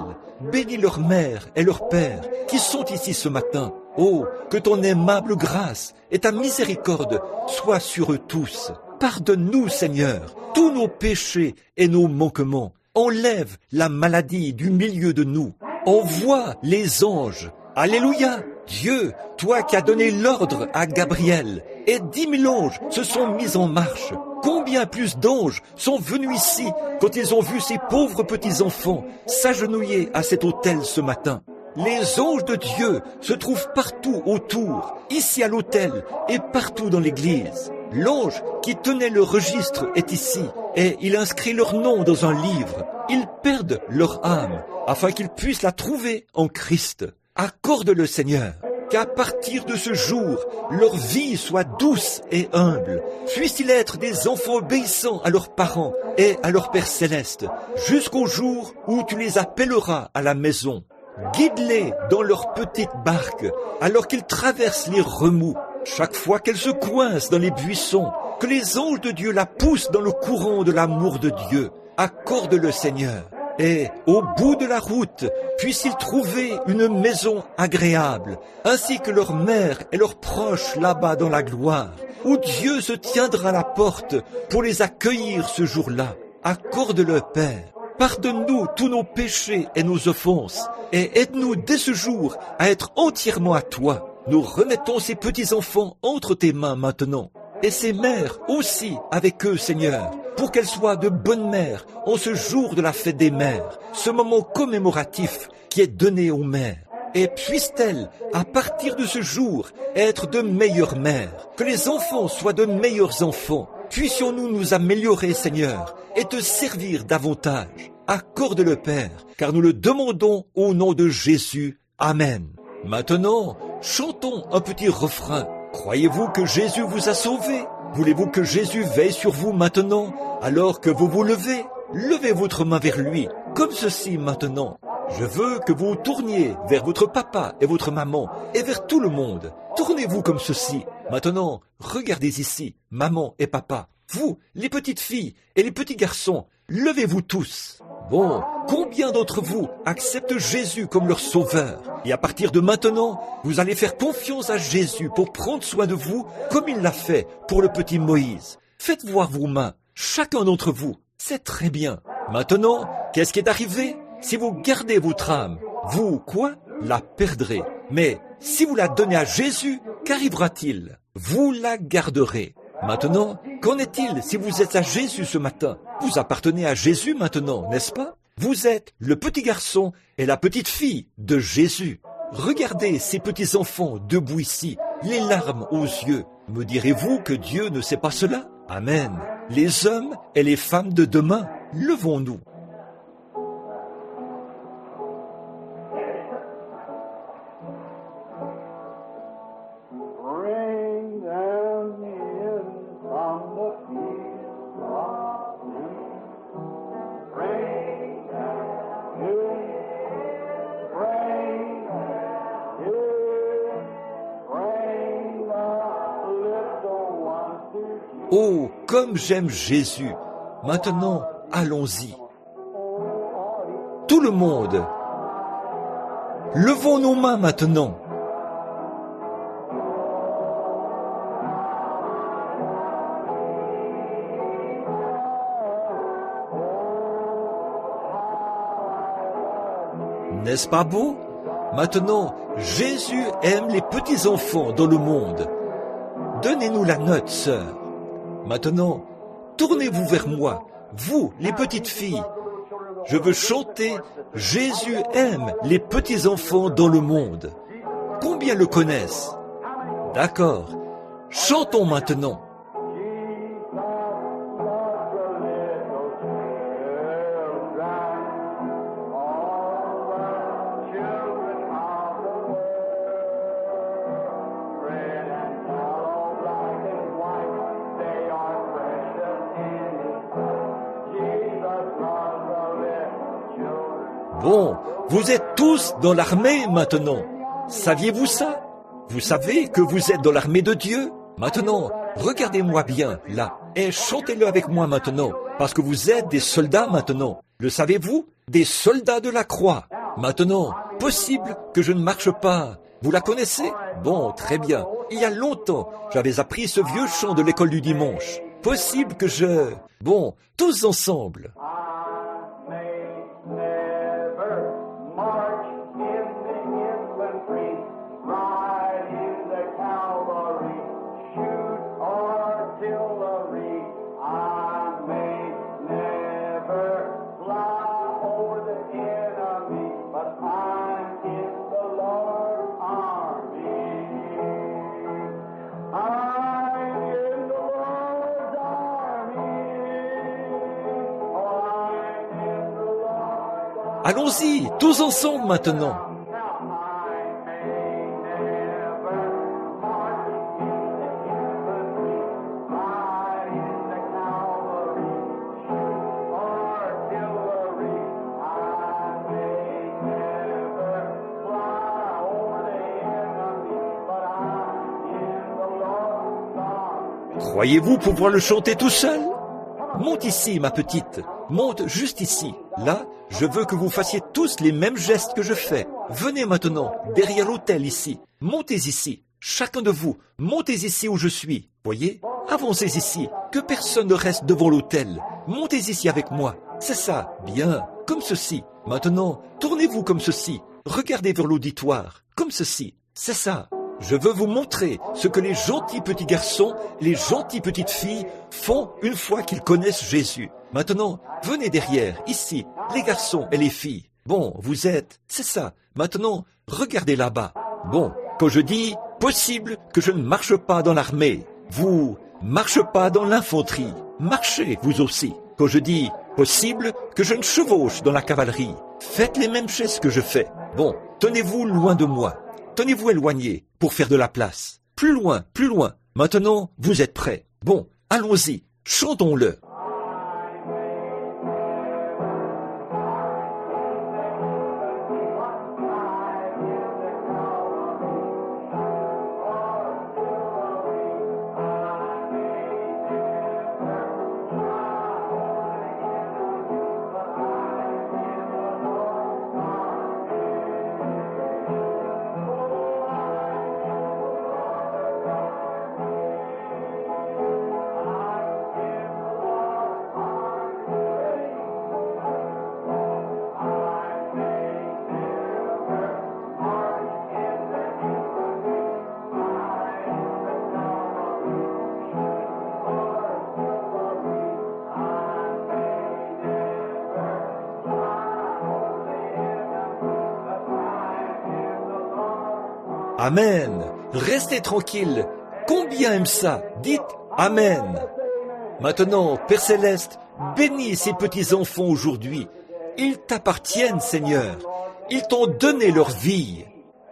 Bénis leur mère et leur père qui sont ici ce matin. Oh, que ton aimable grâce et ta miséricorde soient sur eux tous. Pardonne-nous, Seigneur, tous nos péchés et nos manquements. Enlève la maladie du milieu de nous. Envoie les anges. Alléluia! Dieu, toi qui as donné l'ordre à Gabriel, et 10 000 anges se sont mis en marche. Combien plus d'anges sont venus ici quand ils ont vu ces pauvres petits-enfants s'agenouiller à cet autel ce matin? Les anges de Dieu se trouvent partout autour, ici à l'autel et partout dans l'église. L'ange qui tenait le registre est ici et il inscrit leur nom dans un livre. Ils perdent leur âme afin qu'ils puissent la trouver en Christ. Accorde-le, Seigneur, qu'à partir de ce jour, leur vie soit douce et humble. Puissent-ils être des enfants obéissants à leurs parents et à leur Père Céleste, jusqu'au jour où tu les appelleras à la maison. Guide-les dans leur petite barque, alors qu'ils traversent les remous. Chaque fois qu'elle se coince dans les buissons, que les anges de Dieu la poussent dans le courant de l'amour de Dieu. Accorde-le, Seigneur. Et, au bout de la route, puissent-ils trouver une maison agréable, ainsi que leur mère et leurs proches là-bas dans la gloire, où Dieu se tiendra à la porte pour les accueillir ce jour-là. Accorde-le, Père. Pardonne-nous tous nos péchés et nos offenses, et aide-nous dès ce jour à être entièrement à toi. Nous remettons ces petits-enfants entre tes mains maintenant, et ces mères aussi avec eux, Seigneur, pour qu'elles soient de bonnes mères en ce jour de la fête des mères, ce moment commémoratif qui est donné aux mères. Et puissent-elles, à partir de ce jour, être de meilleures mères, que les enfants soient de meilleurs enfants. Puissions-nous nous améliorer, Seigneur, et te servir davantage. Accorde-le, Père, car nous le demandons au nom de Jésus. Amen. Maintenant, chantons un petit refrain. Croyez-vous que Jésus vous a sauvé? Voulez-vous que Jésus veille sur vous maintenant, alors que vous vous levez? Levez votre main vers lui, comme ceci maintenant. Je veux que vous tourniez vers votre papa et votre maman, et vers tout le monde. Tournez-vous comme ceci. Maintenant, regardez ici, maman et papa. Vous, les petites filles et les petits garçons, levez-vous tous. Bon, combien d'entre vous acceptent Jésus comme leur sauveur? Et à partir de maintenant, vous allez faire confiance à Jésus pour prendre soin de vous, comme il l'a fait pour le petit Moïse. Faites voir vos mains, chacun d'entre vous. C'est très bien. Maintenant, qu'est-ce qui est arrivé? Si vous gardez votre âme, vous, quoi? La perdrez. Mais si vous la donnez à Jésus, qu'arrivera-t-il? Vous la garderez. Maintenant, qu'en est-il si vous êtes à Jésus ce matin? Vous appartenez à Jésus maintenant, n'est-ce pas? Vous êtes le petit garçon et la petite fille de Jésus. Regardez ces petits enfants debout ici, les larmes aux yeux. Me direz-vous que Dieu ne sait pas cela? Amen. Les hommes et les femmes de demain, levons-nous. Oh, comme j'aime Jésus. Maintenant, allons-y. Tout le monde, levons nos mains maintenant. N'est-ce pas beau? Maintenant, Jésus aime les petits enfants dans le monde. Donnez-nous la note, sœur. Maintenant, tournez-vous vers moi, vous, les petites filles. Je veux chanter « Jésus aime les petits enfants dans le monde ». Combien le connaissent? D'accord. Chantons maintenant. Bon, vous êtes tous dans l'armée maintenant. Saviez-vous ça? Vous savez que vous êtes dans l'armée de Dieu? Maintenant, regardez-moi bien, là, et chantez-le avec moi maintenant, parce que vous êtes des soldats maintenant. Le savez-vous? Des soldats de la croix. Maintenant, possible que je ne marche pas. Vous la connaissez? Bon, très bien. Il y a longtemps, j'avais appris ce vieux chant de l'école du dimanche. Possible que je... Bon, tous ensemble. Allons-y, tous ensemble maintenant. Croyez-vous pouvoir le chanter tout seul? Monte ici, ma petite. Monte juste ici. Là, je veux que vous fassiez tous les mêmes gestes que je fais. Venez maintenant, derrière l'autel ici. Montez ici. Chacun de vous, montez ici où je suis. Voyez? Avancez ici. Que personne ne reste devant l'autel. Montez ici avec moi. C'est ça. Bien. Comme ceci. Maintenant, tournez-vous comme ceci. Regardez vers l'auditoire. Comme ceci. C'est ça. Je veux vous montrer ce que les gentils petits garçons, les gentilles petites filles font une fois qu'ils connaissent Jésus. Maintenant, venez derrière, ici, les garçons et les filles. Bon, vous êtes, c'est ça. Maintenant, regardez là-bas. Bon, quand je dis possible que je ne marche pas dans l'armée, vous marchez pas dans l'infanterie. Marchez, vous aussi. Quand je dis possible que je ne chevauche dans la cavalerie, faites les mêmes gestes que je fais. Bon, tenez-vous loin de moi. Tenez-vous éloigné pour faire de la place. Plus loin, plus loin. Maintenant, vous êtes prêts. Bon, allons-y, chantons-le. Amen. Restez tranquille. Combien aiment ça? Dites Amen. Maintenant, Père Céleste, bénis ces petits-enfants aujourd'hui. Ils t'appartiennent, Seigneur. Ils t'ont donné leur vie.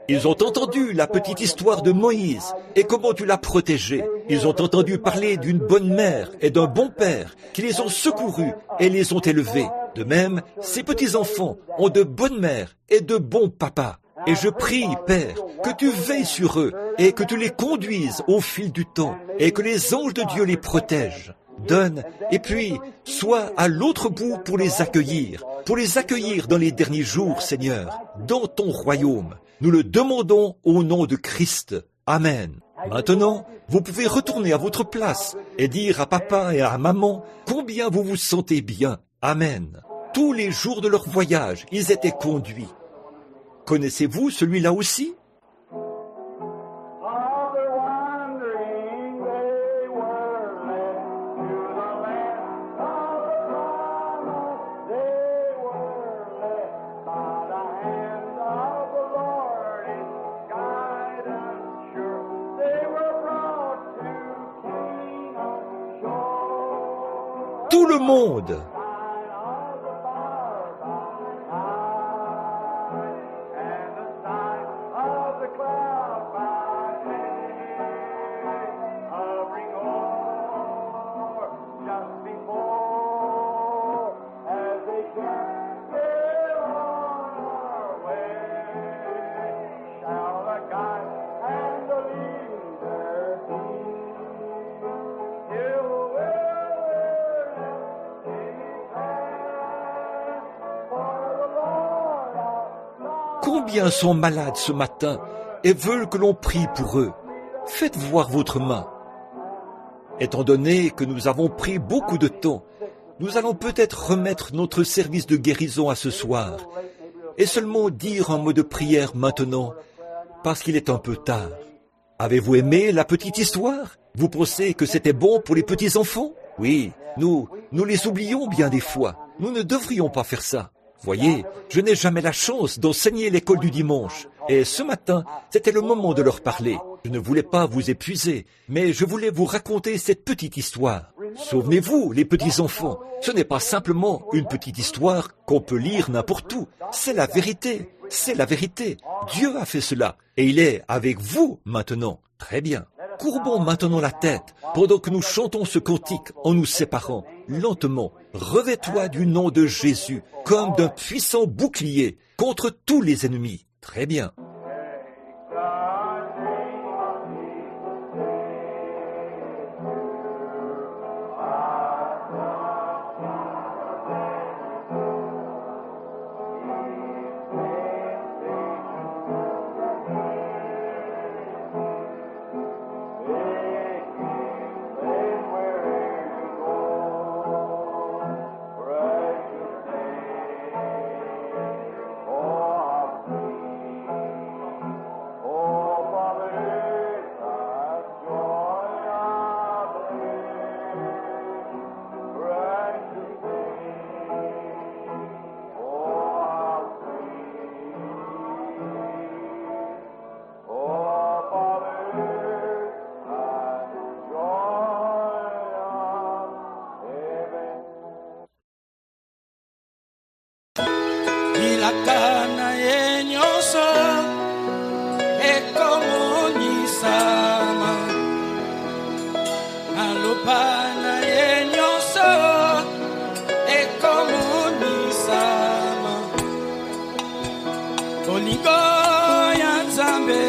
Ils ont entendu la petite histoire de Moïse et comment tu l'as protégé. Ils ont entendu parler d'une bonne mère et d'un bon père qui les ont secourus et les ont élevés. De même, ces petits-enfants ont de bonnes mères et de bons papas. Et je prie, Père, que tu veilles sur eux et que tu les conduises au fil du temps et que les anges de Dieu les protègent. Donne, et puis, sois à l'autre bout pour les accueillir dans les derniers jours, Seigneur, dans ton royaume. Nous le demandons au nom de Christ. Amen. Maintenant, vous pouvez retourner à votre place et dire à papa et à maman combien vous vous sentez bien. Amen. Tous les jours de leur voyage, ils étaient conduits. Connaissez-vous celui-là aussi? Tout le monde. Combien sont malades ce matin et veulent que l'on prie pour eux? Faites voir votre main. Étant donné que nous avons pris beaucoup de temps, nous allons peut-être remettre notre service de guérison à ce soir et seulement dire un mot de prière maintenant parce qu'il est un peu tard. Avez-vous aimé la petite histoire? Vous pensez que c'était bon pour les petits-enfants? Oui, nous les oublions bien des fois. Nous ne devrions pas faire ça. Voyez, je n'ai jamais la chance d'enseigner l'école du dimanche. Et ce matin, c'était le moment de leur parler. Je ne voulais pas vous épuiser, mais je voulais vous raconter cette petite histoire. Souvenez-vous, les petits-enfants, ce n'est pas simplement une petite histoire qu'on peut lire n'importe où. C'est la vérité. C'est la vérité. Dieu a fait cela. Et il est avec vous maintenant. Très bien. Courbons maintenant la tête pendant que nous chantons ce cantique en nous séparant. Lentement, revêt-toi du nom de Jésus comme d'un puissant bouclier contre tous les ennemis. Très bien. Ilakana yenyoso ekomonisama alopana yenyoso ekomonisama Oligo ya Nzambe